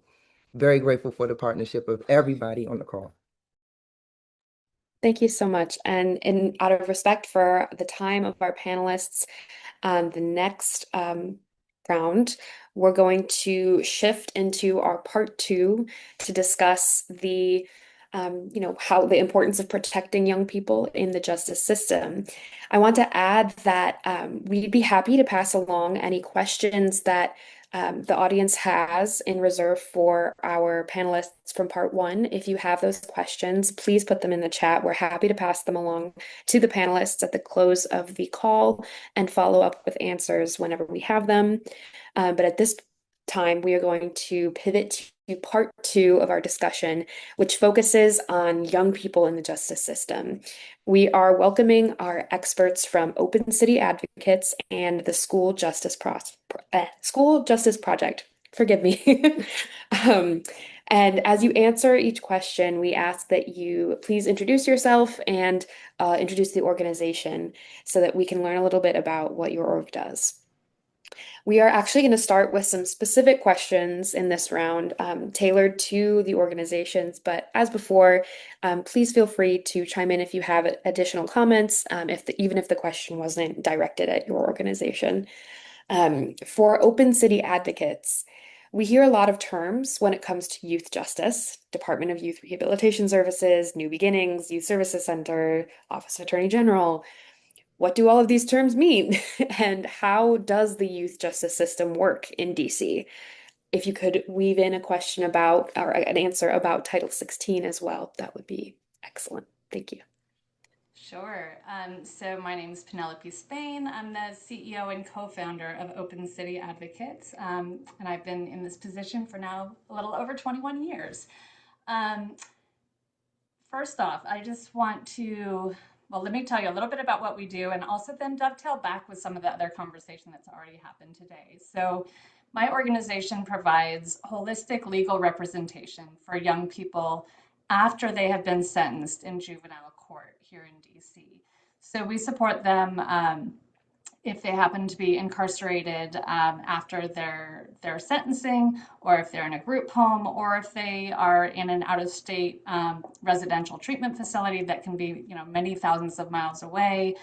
very grateful for the partnership of everybody on the call.
Thank you so much. And out of respect for the time of our panelists, the next round, we're going to shift into our part two to discuss how the importance of protecting young people in the justice system. I want to add that we'd be happy to pass along any questions that the audience has in reserve for our panelists from part one. If you have those questions, please put them in the chat. We're happy to pass them along to the panelists at the close of the call and follow up with answers whenever we have them. But at this time, we are going to pivot to part two of our discussion, which focuses on young people in the justice system. We are welcoming our experts from Open City Advocates and the School Justice Project. Forgive me. And as you answer each question, we ask that you please introduce yourself and introduce the organization so that we can learn a little bit about what your org does. We are actually going to start with some specific questions in this round, tailored to the organizations. But as before, please feel free to chime in if you have additional comments, even if the question wasn't directed at your organization. For Open City Advocates, we hear a lot of terms when it comes to youth justice: Department of Youth Rehabilitation Services, New Beginnings, Youth Services Center, Office of Attorney General. What do all of these terms mean? And how does the youth justice system work in DC? If you could weave in a question about, or an answer about Title 16 as well, that would be excellent. Thank you.
Sure. So my name is Penelope Spain. I'm the CEO and co-founder of Open City Advocates, and I've been in this position for now a little over 21 years. First off, I just want to, let me tell you a little bit about what we do and also then dovetail back with some of the other conversation that's already happened today. So my organization provides holistic legal representation for young people after they have been sentenced in juvenile court here in DC. So we support them if they happen to be incarcerated after their sentencing, or if they're in a group home, or if they are in an out-of-state residential treatment facility that can be, many thousands of miles away,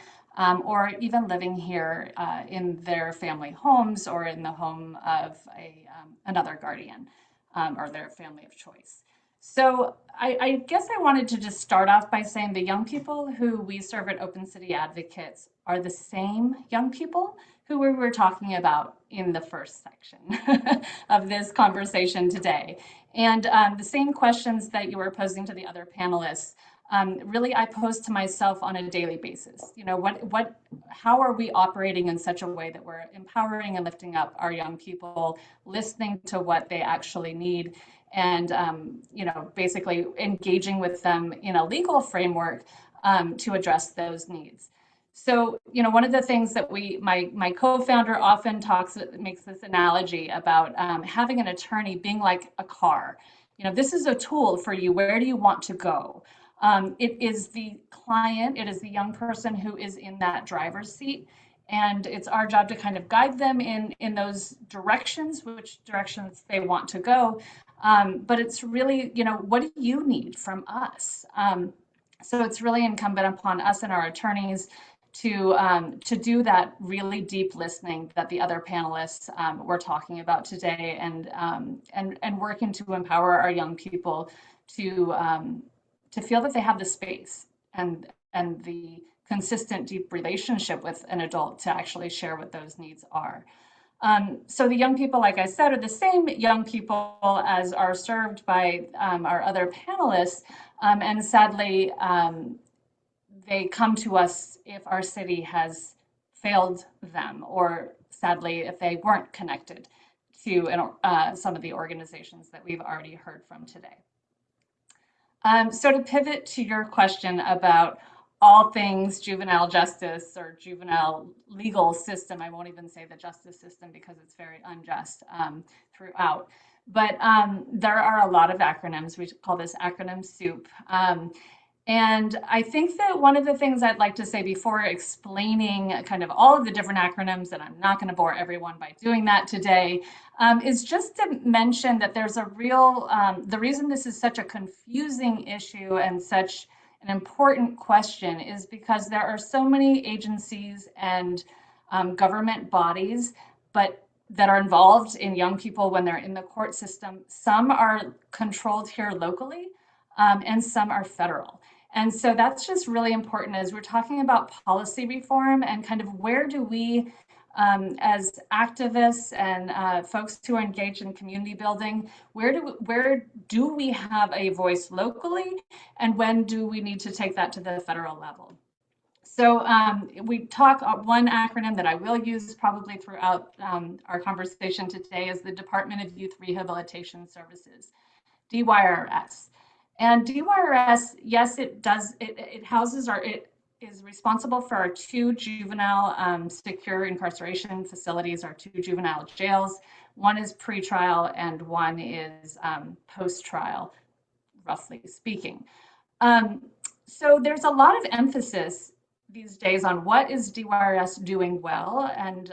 or even living here in their family homes or in the home of another guardian or their family of choice. So I guess I wanted to just start off by saying the young people who we serve at Open City Advocates are the same young people who we were talking about in the first section of this conversation today. And the same questions that you were posing to the other panelists, really I pose to myself on a daily basis. How are we operating in such a way that we're empowering and lifting up our young people, listening to what they actually need, and basically engaging with them in a legal framework to address those needs. So, one of the things that my co-founder often makes this analogy about having an attorney being like a car. This is a tool for you. Where do you want to go? It is the client, it is the young person who is in that driver's seat. And it's our job to kind of guide them in those directions, which directions they want to go. But it's really, what do you need from us? So it's really incumbent upon us and our attorneys to do that really deep listening that the other panelists were talking about today, and working to empower our young people to feel that they have the space and the consistent deep relationship with an adult to actually share what those needs are. So the young people, like I said, are the same young people as are served by our other panelists, and sadly, they come to us if our city has failed them, or sadly, if they weren't connected to some of the organizations that we've already heard from today. So to pivot to your question about all things juvenile justice or juvenile legal system, I won't even say the justice system because it's very unjust throughout. But there are a lot of acronyms. We call this acronym soup. And I think that one of the things I'd like to say before explaining kind of all of the different acronyms, and I'm not going to bore everyone by doing that today, is just to mention that there's a real, the reason this is such a confusing issue and such an important question is because there are so many agencies and government bodies, but that are involved in young people when they're in the court system. Some are controlled here locally, and some are federal. And so that's just really important as we're talking about policy reform and kind of where do we, as activists and folks who are engaged in community building, where do we have a voice locally, and when do we need to take that to the federal level? So we talk one acronym that I will use probably throughout our conversation today is the Department of Youth Rehabilitation Services. DYRS. And DYRS, yes, it houses it is responsible for our two juvenile secure incarceration facilities, our two juvenile jails. One is pretrial and one is post-trial, roughly speaking. So there's a lot of emphasis these days on what is DYRS doing well and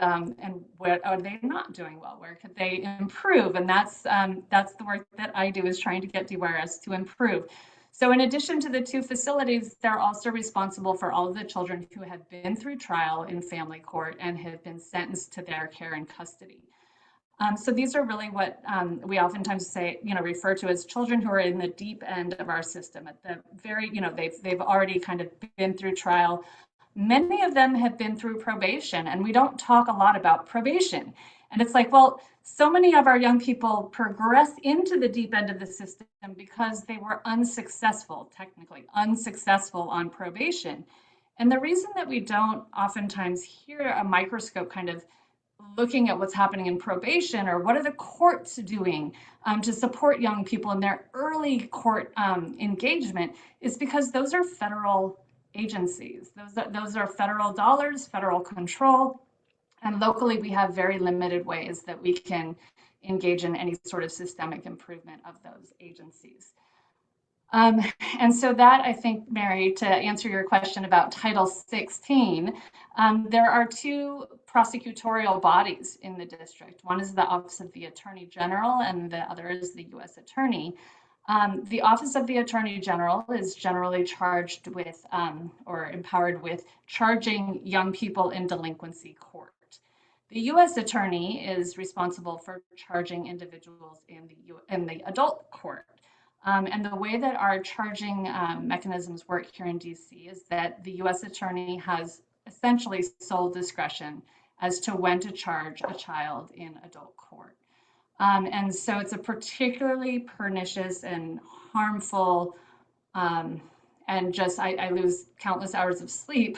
what are they not doing well? Where could they improve? And that's the work that I do is trying to get DYRS to improve. So in addition to the two facilities, they're also responsible for all of the children who have been through trial in family court and have been sentenced to their care and custody. So these are really what we oftentimes say, refer to as children who are in the deep end of our system. At the very, they've already kind of been through trial. Many of them have been through probation, and we don't talk a lot about probation. And it's like, well, so many of our young people progress into the deep end of the system because they were technically unsuccessful on probation. And the reason that we don't oftentimes hear a microscope kind of looking at what's happening in probation or what are the courts doing to support young people in their early court engagement is because those are federal agencies. Those are federal dollars, federal control, and locally we have very limited ways that we can engage in any sort of systemic improvement of those agencies. And so that, I think, Mary, to answer your question about Title 16, there are two prosecutorial bodies in the district. One is the Office of the Attorney General, and the other is the U.S. Attorney. The Office of the Attorney General is generally charged with or empowered with charging young people in delinquency court. The U.S. Attorney is responsible for charging individuals in the adult court. And the way that our charging mechanisms work here in DC is that the US Attorney has essentially sole discretion as to when to charge a child in adult court. And so it's a particularly pernicious and harmful, and just I lose countless hours of sleep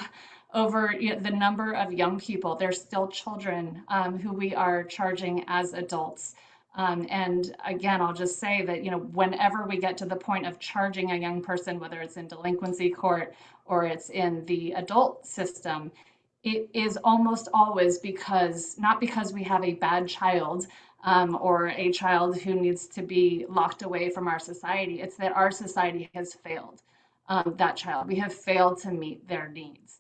over the number of young people. They're still children who we are charging as adults. And again, I'll just say that, whenever we get to the point of charging a young person, whether it's in delinquency court or it's in the adult system, it is almost always not because we have a bad child or a child who needs to be locked away from our society. It's that our society has failed that child. We have failed to meet their needs.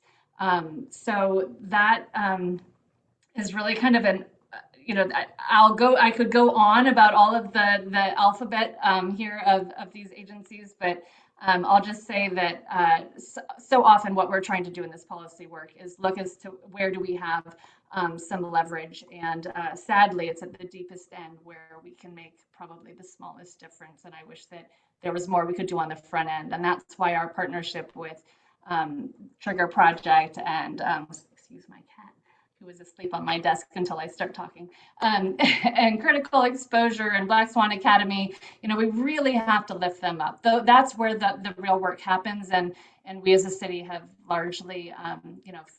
So that is really kind of I could go on about all of the alphabet here of these agencies, but I'll just say that so often what we're trying to do in this policy work is look as to where do we have some leverage, and sadly it's at the deepest end where we can make probably the smallest difference, and I wish that there was more we could do on the front end, and that's why our partnership with T.R.I.G.G.E.R Project and excuse my cat, who was asleep on my desk until I start talking, and Critical Exposure and Black Swan Academy, we really have to lift them up. Though that's where the real work happens, and we as a city have largely,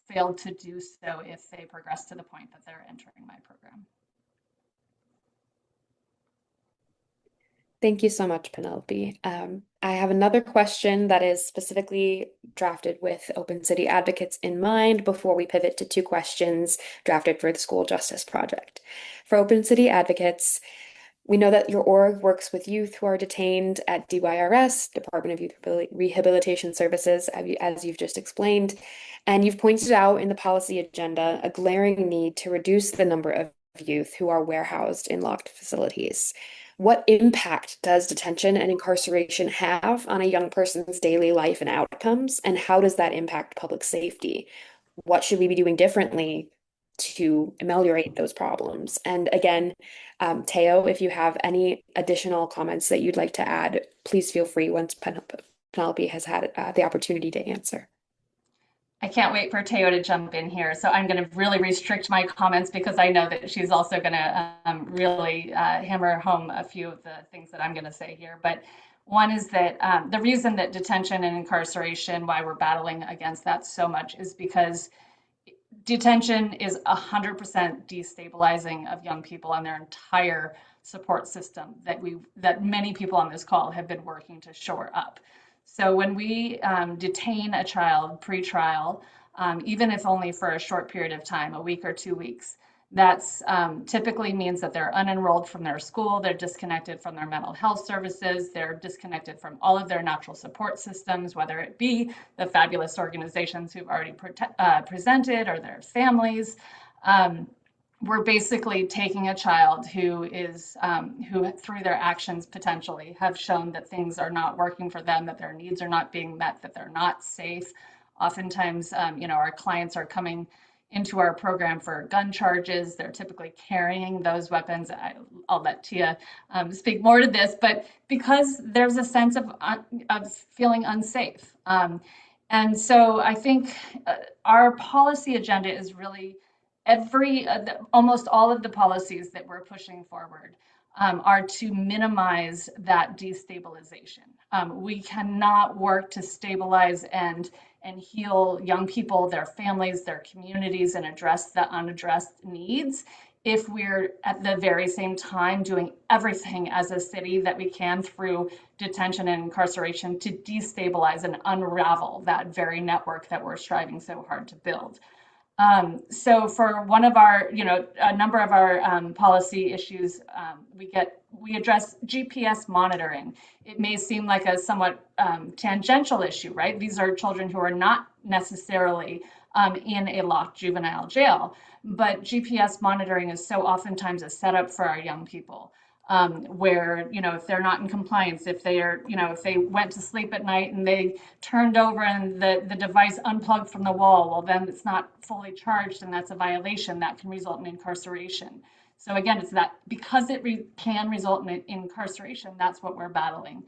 failed to do so if they progress to the point that they're entering my program.
Thank you so much, Penelope. I have another question that is specifically drafted with Open City advocates in mind before we pivot to two questions drafted for the School Justice Project. For Open City advocates, We know that your org works with youth who are detained at DYRS, Department of Youth Rehabilitation Services, as you've just explained. And you've pointed out in the policy agenda a glaring need to reduce the number of youth who are warehoused in locked facilities. What impact does detention and incarceration have on a young person's daily life and outcomes? And how does that impact public safety? What should we be doing differently to ameliorate those problems? And again, Teo, if you have any additional comments that you'd like to add, please feel free once Penelope has had the opportunity to answer.
I can't wait for Teo to jump in here. So I'm going to really restrict my comments because I know that she's also going to really hammer home a few of the things that I'm going to say here. But one is that the reason that detention and incarceration, why we're battling against that so much, is because detention is 100% destabilizing of young people and their entire support system that many people on this call have been working to shore up. So when we detain a child pre-trial, even if only for a short period of time, a week or 2 weeks, that's typically means that they're unenrolled from their school, they're disconnected from their mental health services, they're disconnected from all of their natural support systems, whether it be the fabulous organizations who've already presented or their families. We're basically taking a child who is who through their actions potentially have shown that things are not working for them, that their needs are not being met, that they're not safe. Oftentimes, our clients are coming into our program for gun charges. They're typically carrying those weapons. I'll let Tia speak more to this, but because there's a sense of feeling unsafe. And so I think our policy agenda is really almost all of the policies that we're pushing forward are to minimize that destabilization. We cannot work to stabilize and heal young people, their families, their communities, and address the unaddressed needs if we're at the very same time doing everything as a city that we can through detention and incarceration to destabilize and unravel that very network that we're striving so hard to build. So for one of our, a number of our policy issues, we address GPS monitoring. It may seem like a somewhat tangential issue, right? These are children who are not necessarily in a locked juvenile jail, but GPS monitoring is so oftentimes a setup for our young people. Where, if they're not in compliance, if they are, if they went to sleep at night and they turned over and the device unplugged from the wall, well, then it's not fully charged and that's a violation that can result in incarceration. So again, it's that because it can result in incarceration, that's what we're battling.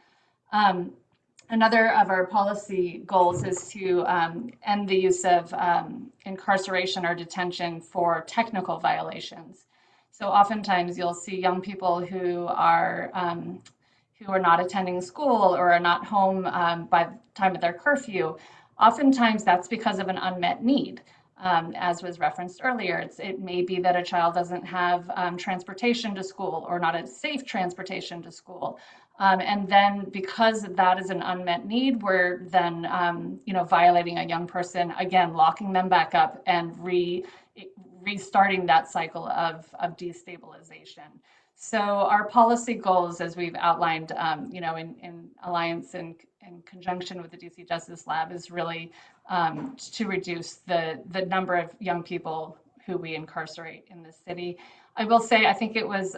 Another of our policy goals is to end the use of incarceration or detention for technical violations. So oftentimes you'll see young people who are not attending school or are not home by the time of their curfew. Oftentimes that's because of an unmet need. As was referenced earlier, it may be that a child doesn't have transportation to school or not a safe transportation to school. And then because that is an unmet need, we're then violating a young person, again, locking them back up and restarting that cycle of destabilization. So our policy goals, as we've outlined, in alliance and in conjunction with the DC Justice Lab, is really to reduce the number of young people who we incarcerate in this city. I will say, I think it was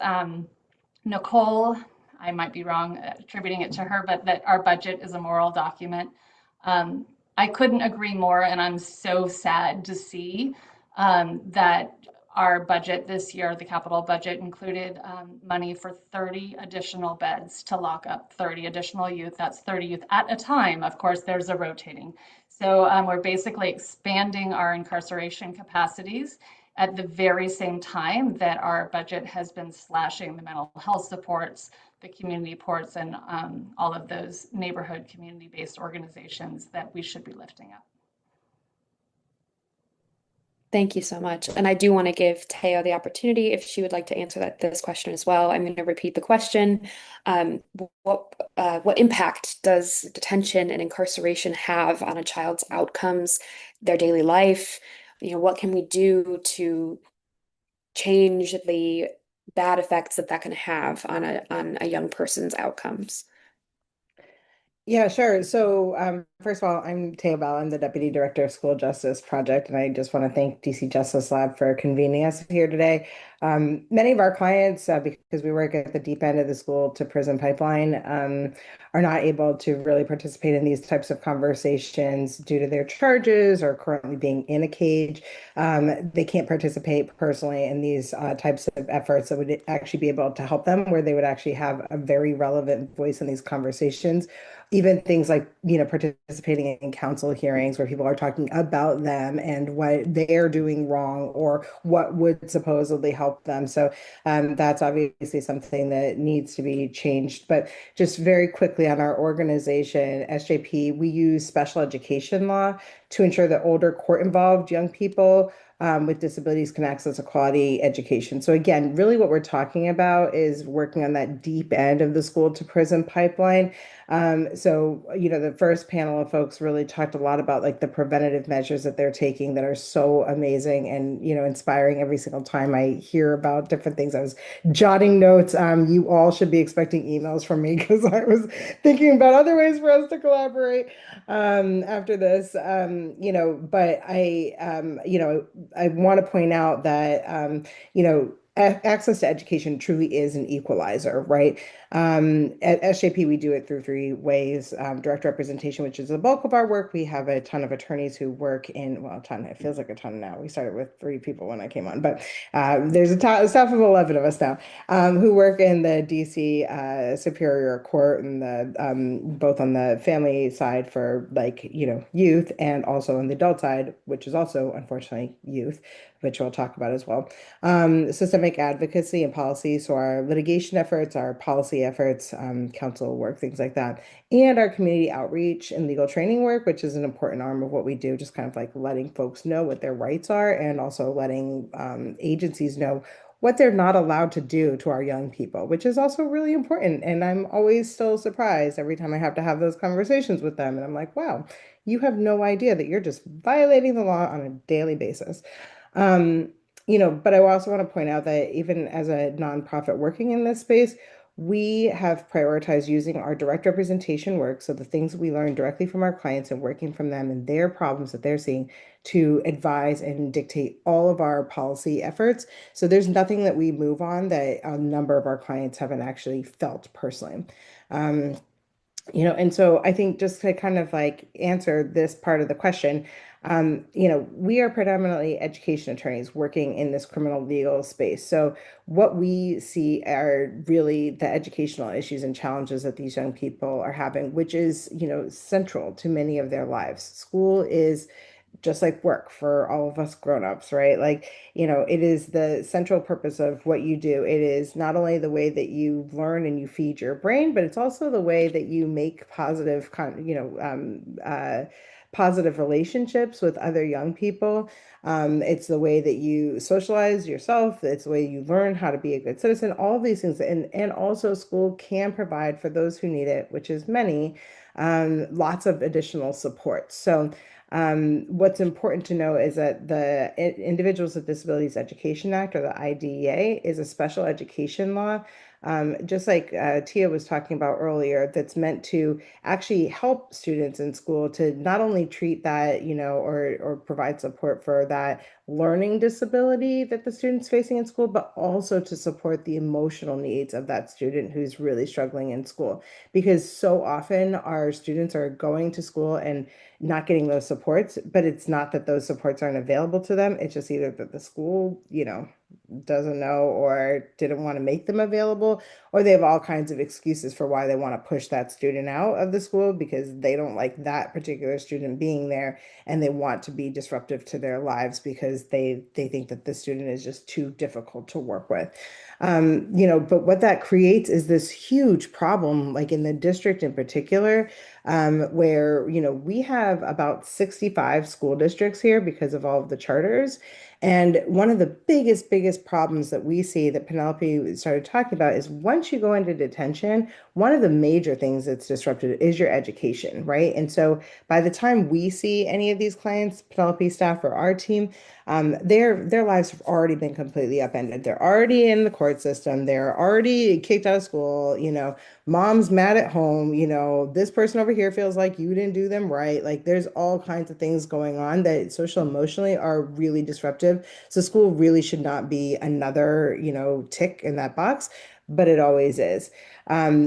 Nicole, I might be wrong attributing it to her, but that our budget is a moral document. I couldn't agree more, and I'm so sad to see that our budget this year, the capital budget, included money for 30 additional beds to lock up 30 additional youth. That's 30 youth at a time. Of course, there's a rotating. So we're basically expanding our incarceration capacities at the very same time that our budget has been slashing the mental health supports, the community ports, and all of those neighborhood community-based organizations that we should be lifting up.
Thank you so much. And I do want to give Teo the opportunity if she would like to answer this question as well. I'm going to repeat the question. What impact does detention and incarceration have on a child's outcomes, their daily life? What can we do to change the bad effects that that can have on a young person's outcomes.
Yeah, sure. So, first of all, I'm Taya Bell. I'm the Deputy Director of School Justice Project, and I just want to thank DC Justice Lab for convening us here today. Many of our clients, because we work at the deep end of the school to prison pipeline, are not able to really participate in these types of conversations due to their charges or currently being in a cage. They can't participate personally in these types of efforts that would actually be able to help them, where they would actually have a very relevant voice in these conversations, even things like, participating in council hearings where people are talking about them and what they're doing wrong or what would supposedly help them. So that's obviously something that needs to be changed. But just very quickly on our organization, SJP, we use special education law to ensure that older court-involved young people with disabilities can access a quality education. So again, really what we're talking about is working on that deep end of the school to prison pipeline. The first panel of folks really talked a lot about like the preventative measures that they're taking that are so amazing and, inspiring every single time I hear about different things. I was jotting notes. You all should be expecting emails from me because I was thinking about other ways for us to collaborate after this. But I want to point out that, access to education truly is an equalizer, right? At SJP, we do it through three ways. Direct representation, which is the bulk of our work. We have a ton of attorneys who work in, well, a ton, it feels like a ton now. We started with 3 people when I came on, but there's a staff of 11 of us now who work in the DC Superior Court and both on the family side for youth and also on the adult side, which is also unfortunately youth, which we'll talk about as well. Systemic advocacy and policy. So our litigation efforts, our policy efforts, council work, things like that, and our community outreach and legal training work, which is an important arm of what we do, just kind of like letting folks know what their rights are and also letting agencies know what they're not allowed to do to our young people, which is also really important. And I'm always still surprised every time I have to have those conversations with them. And I'm like, wow, you have no idea that you're just violating the law on a daily basis. Um, but I also want to point out that even as a nonprofit working in this space, we have prioritized using our direct representation work, so the things we learn directly from our clients and working from them and their problems that they're seeing to advise and dictate all of our policy efforts. So there's nothing that we move on that a number of our clients haven't actually felt personally. Um, and so I think just to kind of like answer this part of the question, we are predominantly education attorneys working in this criminal legal space. So what we see are really the educational issues and challenges that these young people are having, which is, central to many of their lives. School is just like work for all of us grown-ups, right? Like, it is the central purpose of what you do. It is not only the way that you learn and you feed your brain, but it's also the way that you make positive relationships with other young people. It's the way that you socialize yourself. It's the way you learn how to be a good citizen, all of these things. And also school can provide for those who need it, which is many, lots of additional support. So what's important to know is that the Individuals with Disabilities Education Act, or the IDEA, is a special education law, just like Tia was talking about earlier, that's meant to actually help students in school to not only treat that, or provide support for that learning disability that the student's facing in school, but also to support the emotional needs of that student who's really struggling in school. Because so often our students are going to school and not getting those supports, but it's not that those supports aren't available to them. It's just either that the school, doesn't know or didn't want to make them available, or they have all kinds of excuses for why they want to push that student out of the school because they don't like that particular student being there and they want to be disruptive to their lives because they think that the student is just too difficult to work with. But what that creates is this huge problem, like in the district in particular, where, we have about 65 school districts here because of all of the charters. And one of the biggest problems that we see that Penelope started talking about is once once you go into detention, one of the major things that's disrupted is your education, right? And so by the time we see any of these clients, Penelope staff or our team, their lives have already been completely upended. They're already in the court system. They're already kicked out of school. Mom's mad at home. This person over here feels like you didn't do them right. Like there's all kinds of things going on that social emotionally are really disruptive. So school really should not be another, tick in that box, but it always is.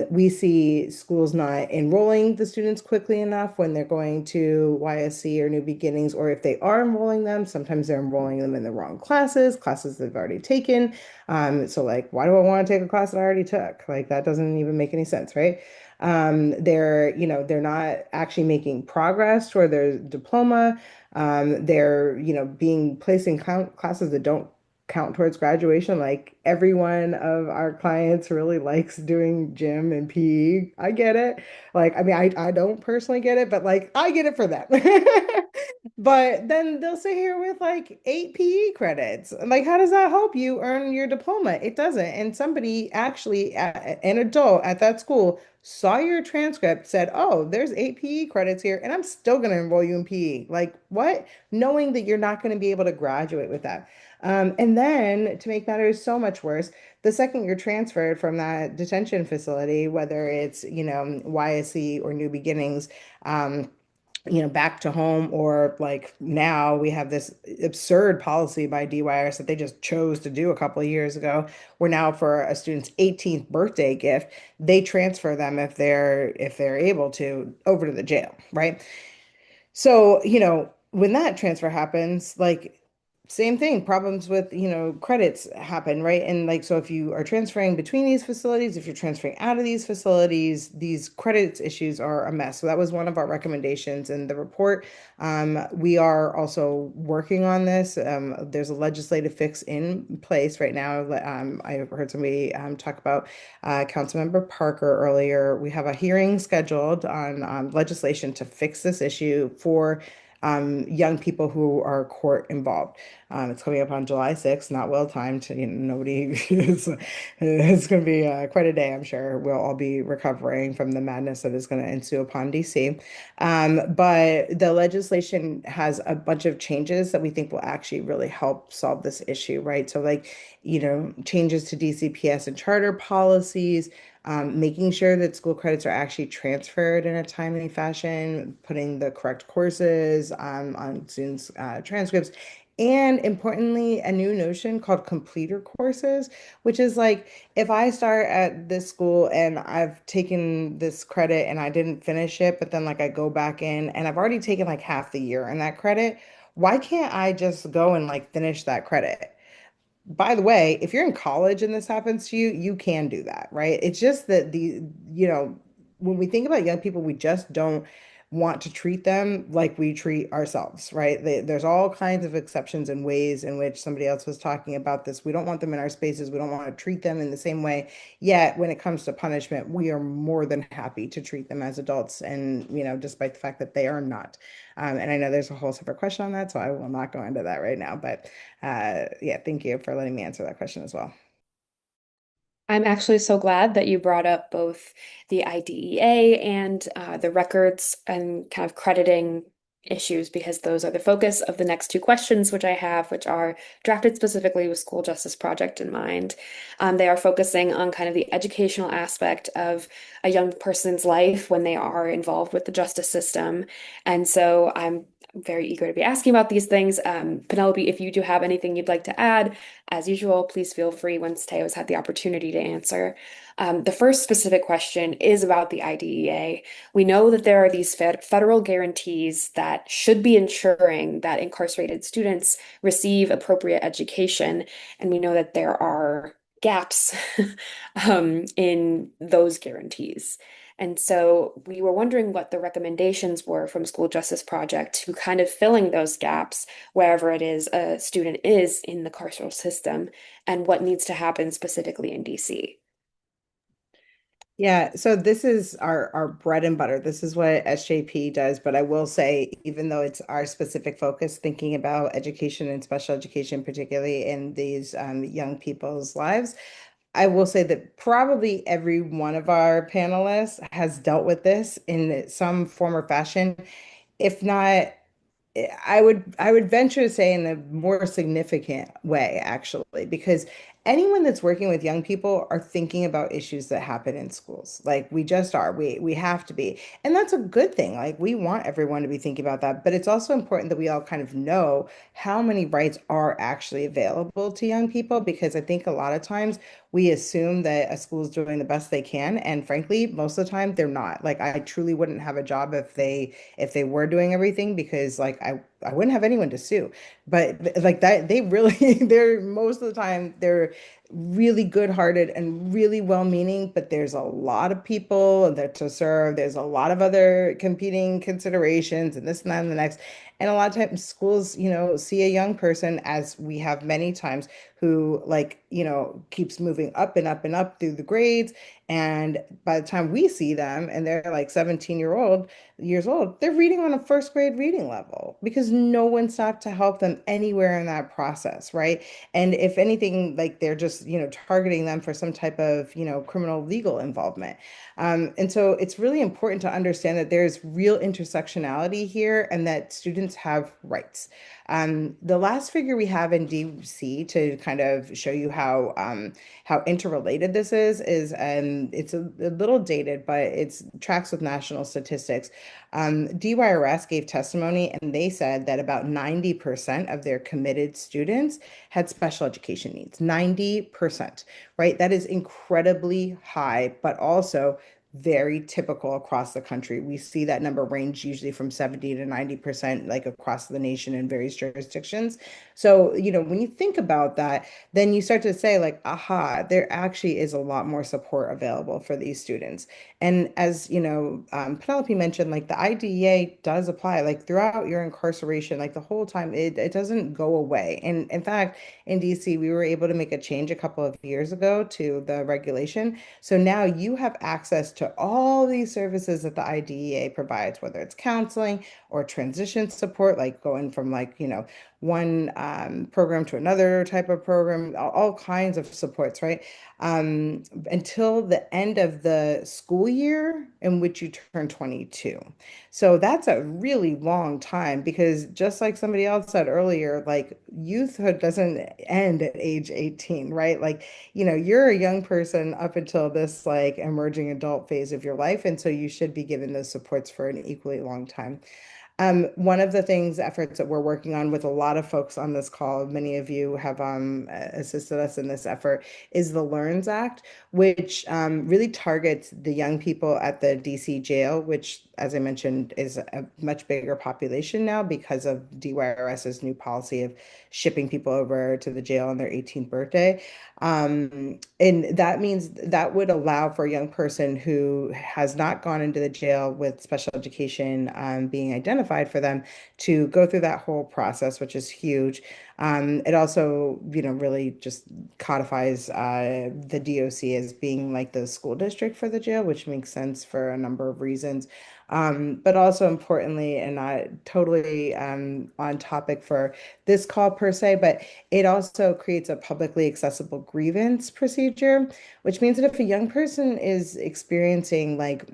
We see schools not enrolling the students quickly enough when they're going to YSC or New Beginnings, or if they are enrolling them, sometimes they're enrolling them in the wrong classes they've already taken. So like, why do I want to take a class that I already took? Like that doesn't even make any sense, right? They're not actually making progress toward their diploma. They're, being placed in classes that don't count towards graduation. Like every one of our clients really likes doing gym and PE. I get it. Like, I mean, I don't personally get it, but like I get it for them. But then they'll sit here with like 8 PE credits. Like, how does that help you earn your diploma? It doesn't. And somebody actually, an adult at that school, saw your transcript, said, "Oh, there's 8 PE credits here, and I'm still going to enroll you in PE." Like, what? Knowing that you're not going to be able to graduate with that. And then to make matters so much worse, the second you're transferred from that detention facility, whether it's, YSC or New Beginnings, back to home, or like now we have this absurd policy by DYRS that they just chose to do a couple of years ago, where now for a student's 18th birthday gift, they transfer them if they're able to over to the jail, right? So, when that transfer happens, like same thing, problems with, credits happen, right? And like, so if you are transferring between these facilities, if you're transferring out of these facilities, these credits issues are a mess. So that was one of our recommendations in the report. We are also working on this. There's a legislative fix in place right now. I heard somebody talk about Councilmember Parker earlier. We have a hearing scheduled on legislation to fix this issue for young people who are court involved. It's coming up on July 6th, not well timed. Nobody it's going to be quite a day, I'm sure. We'll all be recovering from the madness that is going to ensue upon DC. But the legislation has a bunch of changes that we think will actually really help solve this issue, right? So, like, changes to DCPS and charter policies, making sure that school credits are actually transferred in a timely fashion, putting the correct courses on students' transcripts, and importantly, a new notion called completer courses, which is like if I start at this school and I've taken this credit and I didn't finish it, but then like I go back in and I've already taken like half the year in that credit, why can't I just go and like finish that credit? By the way, if you're in college and this happens to you, you can do that, right? It's just that when we think about young people, we just don't want to treat them like we treat ourselves, right? There's all kinds of exceptions and ways in which somebody else was talking about this. We don't want them in our spaces. We don't want to treat them in the same way. Yet, when it comes to punishment, we are more than happy to treat them as adults, and despite the fact that they are not. And I know there's a whole separate question on that, so I will not go into that right now. But yeah, thank you for letting me answer that question as well.
I'm actually so glad that you brought up both the IDEA and the records and kind of crediting issues, because those are the focus of the next two questions, which I have, which are drafted specifically with School Justice Project in mind. They are focusing on kind of the educational aspect of a young person's life when they are involved with the justice system. And so I'm very eager to be asking about these things. Penelope, if you do have anything you'd like to add, as usual, please feel free once Teo's had the opportunity to answer. The first specific question is about the IDEA. We know that there are these federal guarantees that should be ensuring that incarcerated students receive appropriate education, and we know that there are gaps in those guarantees. And so we were wondering what the recommendations were from School Justice Project to kind of filling those gaps wherever it is a student is in the carceral system, and what needs to happen specifically in DC.
Yeah, so this is our bread and butter. This is what SJP does. But I will say, even though it's our specific focus, thinking about education and special education, particularly in these young people's lives, I will say that probably every one of our panelists has dealt with this in some form or fashion. If not, I would venture to say in a more significant way, actually, because anyone that's working with young people are thinking about issues that happen in schools. Like we just are. We have to be. And that's a good thing. Like we want everyone to be thinking about that. But it's also important that we all kind of know how many rights are actually available to young people, because I think a lot of times we assume that a school is doing the best they can. And frankly, most of the time they're not. Like I truly wouldn't have a job if they were doing everything, because like I wouldn't have anyone to sue. But like that, they really they're most of the time they're really good-hearted and really well-meaning, but there's a lot of people that to serve. There's a lot of other competing considerations and this and that and the next. And a lot of times schools, see a young person, as we have many times, who like, keeps moving up and up and up through the grades. And by the time we see them and they're like 17 years old, they're reading on a first grade reading level because no one stopped to help them anywhere in that process, right? And if anything, like they're just, targeting them for some type of, criminal legal involvement. And so it's really important to understand that there's real intersectionality here and that students have rights. The last figure we have in DC to kind of show you how interrelated this is it's a little dated, but it's tracks with national statistics. DYRS gave testimony and they said that about 90% of their committed students had special education needs. 90%, right? That is incredibly high, but also very typical across the country. We see that number range usually from 70 to 90%, like across the nation in various jurisdictions. So, when you think about that, then you start to say, like, aha, there actually is a lot more support available for these students. And as Penelope mentioned, like the IDEA does apply, like throughout your incarceration, like the whole time, it doesn't go away. And in fact, in DC, we were able to make a change a couple of years ago to the regulation. So now you have access to all these services that the IDEA provides, whether it's counseling or transition support, like going from like, one program to another type of program, all kinds of supports, right? Until the end of the school year in which you turn 22. So that's a really long time because just like somebody else said earlier, like youthhood doesn't end at age 18, right? Like, you're a young person up until this like emerging adult phase of your life. And so you should be given those supports for an equally long time. One of the efforts that we're working on with a lot of folks on this call, many of you have assisted us in this effort, is the LEARNS Act, which really targets the young people at the DC jail, which, as I mentioned, is a much bigger population now because of DYRS's new policy of shipping people over to the jail on their 18th birthday. And that means that would allow for a young person who has not gone into the jail with special education being identified for them to go through that whole process, which is huge. It also, really just codifies the DOC as being like the school district for the jail, which makes sense for a number of reasons. But also importantly, and not totally on topic for this call per se, but it also creates a publicly accessible grievance procedure, which means that if a young person is experiencing like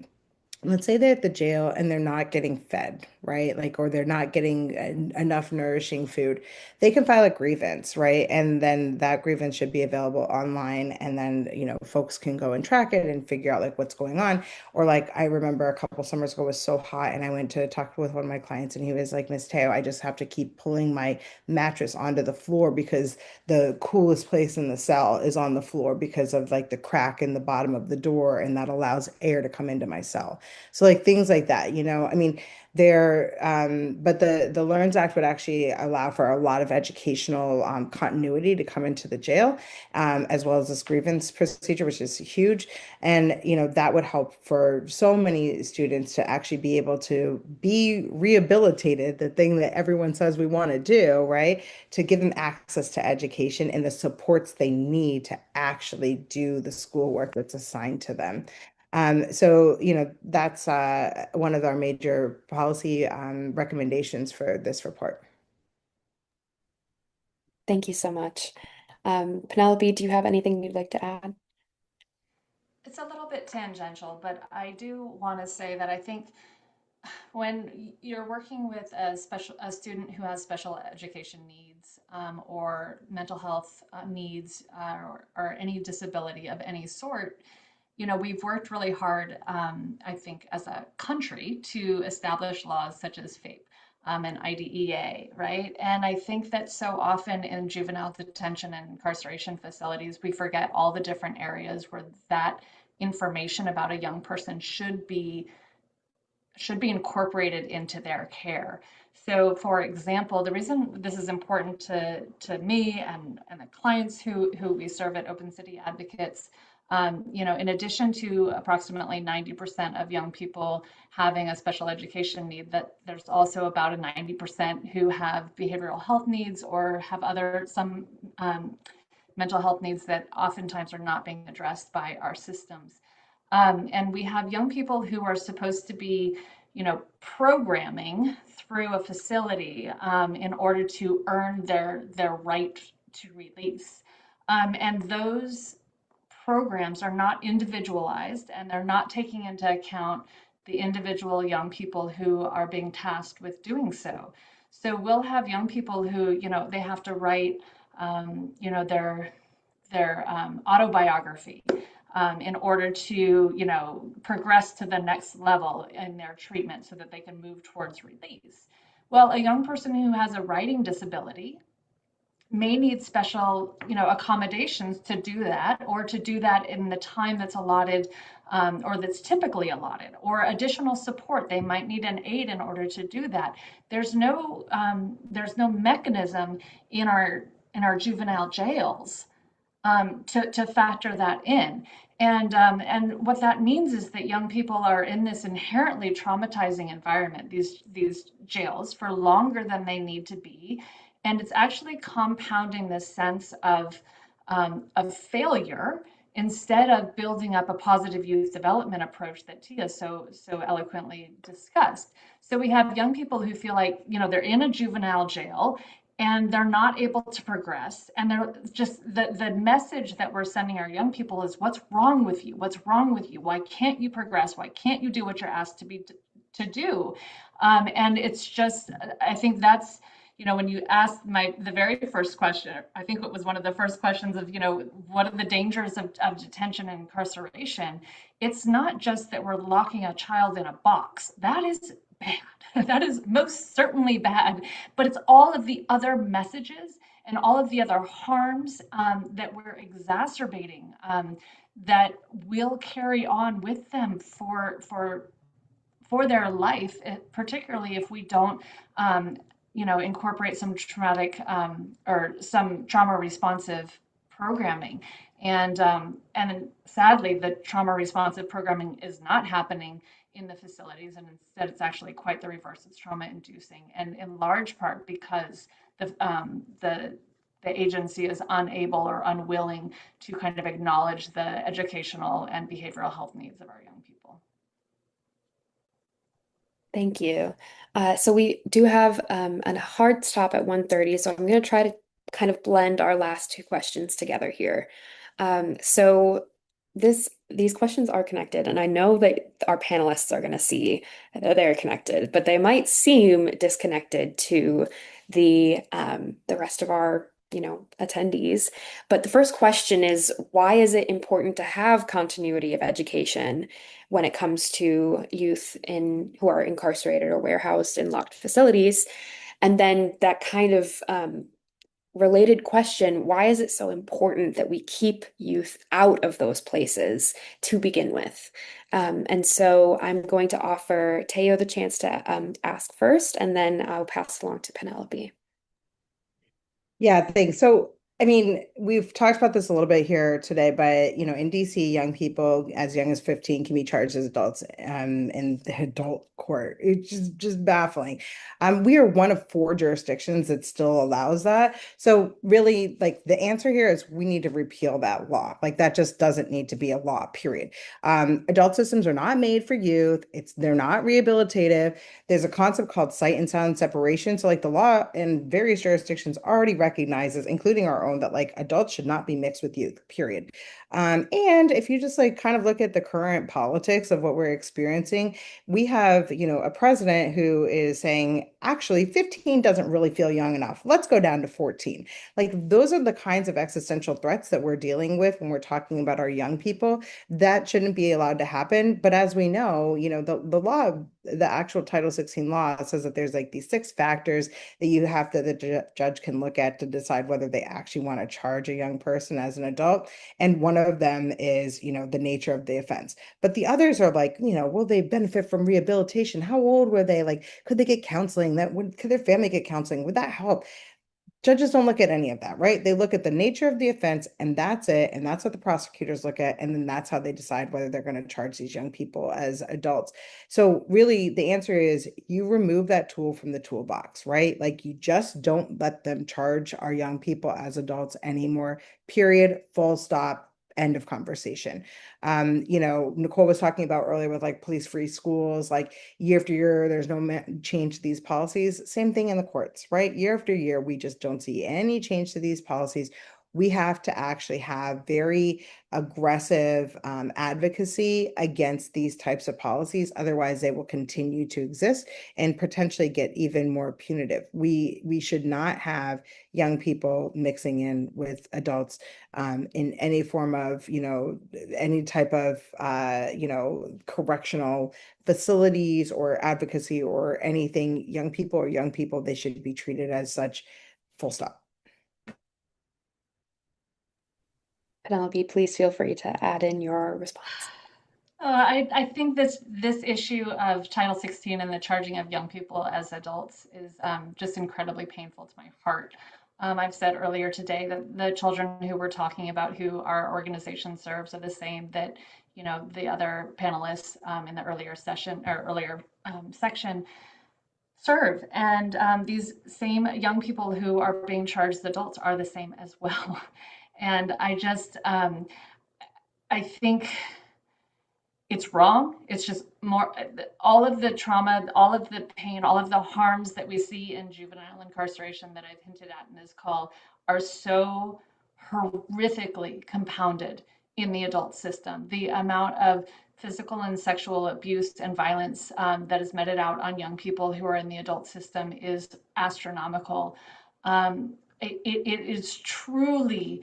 let's say they're at the jail and they're not getting fed, right? Like, or they're not getting enough nourishing food, they can file a grievance, right? And then that grievance should be available online. And then, folks can go and track it and figure out like what's going on. Or like, I remember a couple summers ago was so hot and I went to talk with one of my clients and he was like, Miss Teo, I just have to keep pulling my mattress onto the floor because the coolest place in the cell is on the floor because of like the crack in the bottom of the door and that allows air to come into my cell. So like things like that, I mean, but the LEARNS Act would actually allow for a lot of educational continuity to come into the jail, as well as this grievance procedure, which is huge. And, that would help for so many students to actually be able to be rehabilitated, the thing that everyone says we want to do, right? To give them access to education and the supports they need to actually do the schoolwork that's assigned to them. So, that's one of our major policy recommendations for this report.
Thank you so much. Penelope, do you have anything you'd like to add?
it's a little bit tangential, but I do want to say that I think when you're working with a student who has special education needs, or mental health needs, or any disability of any sort, we've worked really hard, I think, as a country to establish laws such as FAPE, and IDEA, right? And I think that so often in juvenile detention and incarceration facilities, we forget all the different areas where that information about a young person should be incorporated into their care. So, for example, the reason this is important to me and the clients who we serve at Open City Advocates, in addition to approximately 90% of young people having a special education need, that there's also about a 90% who have behavioral health needs or have some mental health needs that oftentimes are not being addressed by our systems. And we have young people who are supposed to be, programming through a facility, in order to earn their right to release. And those programs are not individualized, and they're not taking into account the individual young people who are being tasked with doing so. So we'll have young people who, they have to write, their autobiography, in order to, progress to the next level in their treatment so that they can move towards release. Well, a young person who has a writing disability may need special, accommodations to do that, or to do that in the time that's allotted, or that's typically allotted, or additional support. They might need an aide in order to do that. There's no mechanism in our juvenile jails, to factor that in. And what that means is that young people are in this inherently traumatizing environment, these jails, for longer than they need to be, and it's actually compounding this sense of failure, instead of building up a positive youth development approach that Tia so eloquently discussed. So we have young people who feel like, they're in a juvenile jail and they're not able to progress, and they're just, the message that we're sending our young people is, what's wrong with you? What's wrong with you? Why can't you progress? Why can't you do what you're asked to do? And it's just, I think that's, when you asked the very first question, I think it was one of the first questions of, what are the dangers of detention and incarceration? It's not just that we're locking a child in a box. That is bad. That is most certainly bad. But it's all of the other messages and all of the other harms, that we're exacerbating, that will carry on with them for their life, particularly if we don't, incorporate some traumatic, or some trauma responsive programming. And sadly, the trauma responsive programming is not happening in the facilities, and instead it's actually quite the reverse. It's trauma inducing, and in large part because the agency is unable or unwilling to kind of acknowledge the educational and behavioral health needs of our young people.
Thank you. So we do have a hard stop at 1:30, so I'm going to try to kind of blend our last two questions together here. So these questions are connected, and I know that our panelists are going to see that they're connected, but they might seem disconnected to the rest of our attendees. But the first question is, why is it important to have continuity of education when it comes to youth who are incarcerated or warehoused in locked facilities? And then that kind of related question, why is it so important that we keep youth out of those places to begin with? And so I'm going to offer Teo the chance to ask first, and then I'll pass it along to Penelope.
Yeah, thanks. So, I mean, we've talked about this a little bit here today, but in DC, young people as young as 15 can be charged as adults, in the adult court. It's just baffling. We are one of 4 jurisdictions that still allows that. So really, like, the answer here is we need to repeal that law. Like, that just doesn't need to be a law, period. Adult systems are not made for youth. They're not rehabilitative. There's a concept called sight and sound separation. So like, the law in various jurisdictions already recognizes, including our own that like adults should not be mixed with youth, period. And if you just like kind of look at the current politics of what we're experiencing, we have, a president who is saying, actually, 15 doesn't really feel young enough. Let's go down to 14. Like those are the kinds of existential threats that we're dealing with when we're talking about our young people. That shouldn't be allowed to happen. But as we know, the law, the actual Title 16 law says that there's like these 6 factors that you have to, the judge can look at to decide whether they actually want to charge a young person as an adult. And one of them is, the nature of the offense. But the others are like, will they benefit from rehabilitation? How old were they? Like, could they get counseling? Could their family get counseling? Would that help? Judges don't look at any of that, right? They look at the nature of the offense and that's it. And that's what the prosecutors look at. And then that's how they decide whether they're going to charge these young people as adults. So really the answer is you remove that tool from the toolbox, right? Like you just don't let them charge our young people as adults anymore, period, full stop. End of conversation. Nicole was talking about earlier with like police-free schools, like year after year, there's no change to these policies. Same thing in the courts, right? Year after year, we just don't see any change to these policies. We have to actually have very aggressive advocacy against these types of policies. Otherwise, they will continue to exist and potentially get even more punitive. We should not have young people mixing in with adults in any form of, any type of, correctional facilities or advocacy or anything. Young people are young people. They should be treated as such, full stop.
Penelope, please feel free to add in your response.
I think this issue of Title 16 and the charging of young people as adults is just incredibly painful to my heart. I've said earlier today that the children who we're talking about, who our organization serves, are the same that the other panelists in the earlier session or earlier section serve, and these same young people who are being charged as adults are the same as well. And I think it's wrong. It's just more, all of the trauma, all of the pain, all of the harms that we see in juvenile incarceration that I've hinted at in this call are so horrifically compounded in the adult system. The amount of physical and sexual abuse and violence that is meted out on young people who are in the adult system is astronomical. It is truly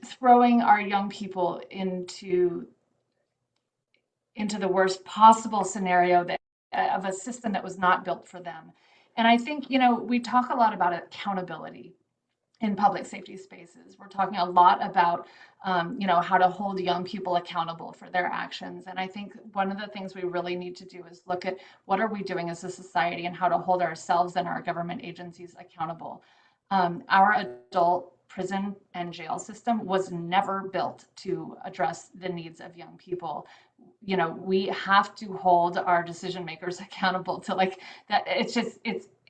throwing our young people into the worst possible scenario that of a system that was not built for them. And I think, we talk a lot about accountability in public safety spaces. We're talking a lot about, how to hold young people accountable for their actions. And I think one of the things we really need to do is look at what are we doing as a society and how to hold ourselves and our government agencies accountable. Our adult prison and jail system was never built to address the needs of young people. We have to hold our decision makers accountable to like that.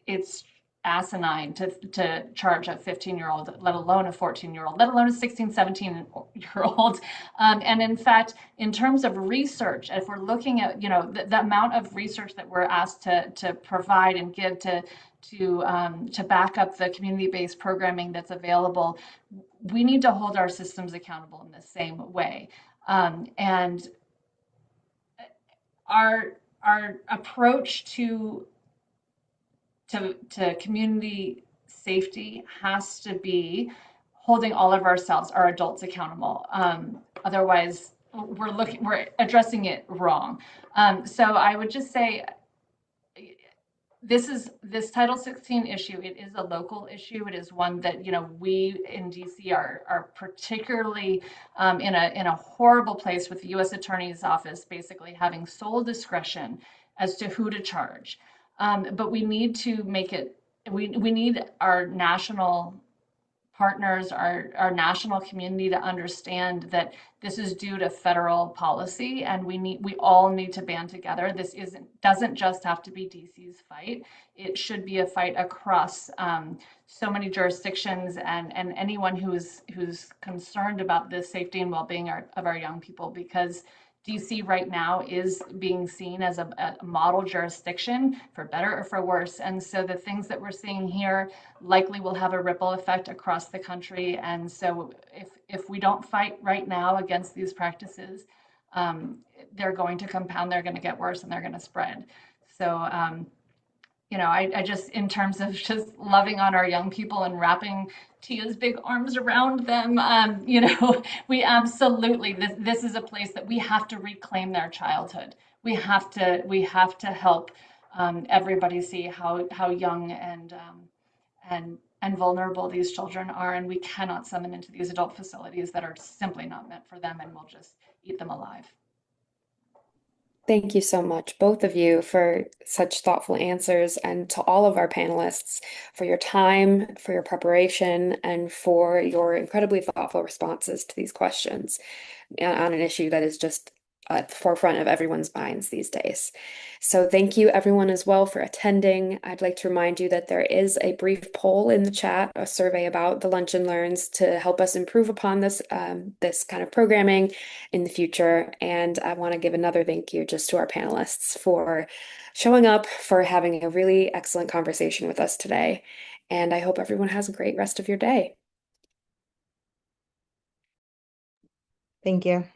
It's asinine to charge a 15-year-old, let alone a 14-year-old, let alone a 16, 17-year-old. And in fact, in terms of research, if we're looking at, the amount of research that we're asked to provide and give to back up the community-based programming that's available, we need to hold our systems accountable in the same way. And our approach to community safety has to be holding all of ourselves, our adults, accountable. Otherwise, we're addressing it wrong. So I would just say this Title 16 issue. It is a local issue. It is one that we in DC are particularly in a horrible place with the U.S. Attorney's Office basically having sole discretion as to who to charge. But we need to make it. We need our national partners, our national community to understand that this is due to federal policy, and we all need to band together. This doesn't just have to be DC's fight. It should be a fight across so many jurisdictions and anyone who's concerned about the safety and well-being of our young people, because DC right now is being seen as a model jurisdiction for better or for worse. And so the things that we're seeing here likely will have a ripple effect across the country. And so if we don't fight right now against these practices, they're going to compound, they're going to get worse, and they're going to spread. So, I just, in terms of just loving on our young people and wrapping Tia's big arms around them, we absolutely, this is a place that we have to reclaim their childhood. We have to help everybody see how young and vulnerable these children are, and we cannot send them into these adult facilities that are simply not meant for them and will just eat them alive.
Thank you so much, both of you, for such thoughtful answers, and to all of our panelists for your time, for your preparation, and for your incredibly thoughtful responses to these questions on an issue that is just at the forefront of everyone's minds these days. So thank you everyone as well for attending. I'd like to remind you that there is a brief poll in the chat, a survey about the Lunch and Learns to help us improve upon this kind of programming in the future. And I want to give another thank you just to our panelists for showing up, for having a really excellent conversation with us today. And I hope everyone has a great rest of your day.
Thank you.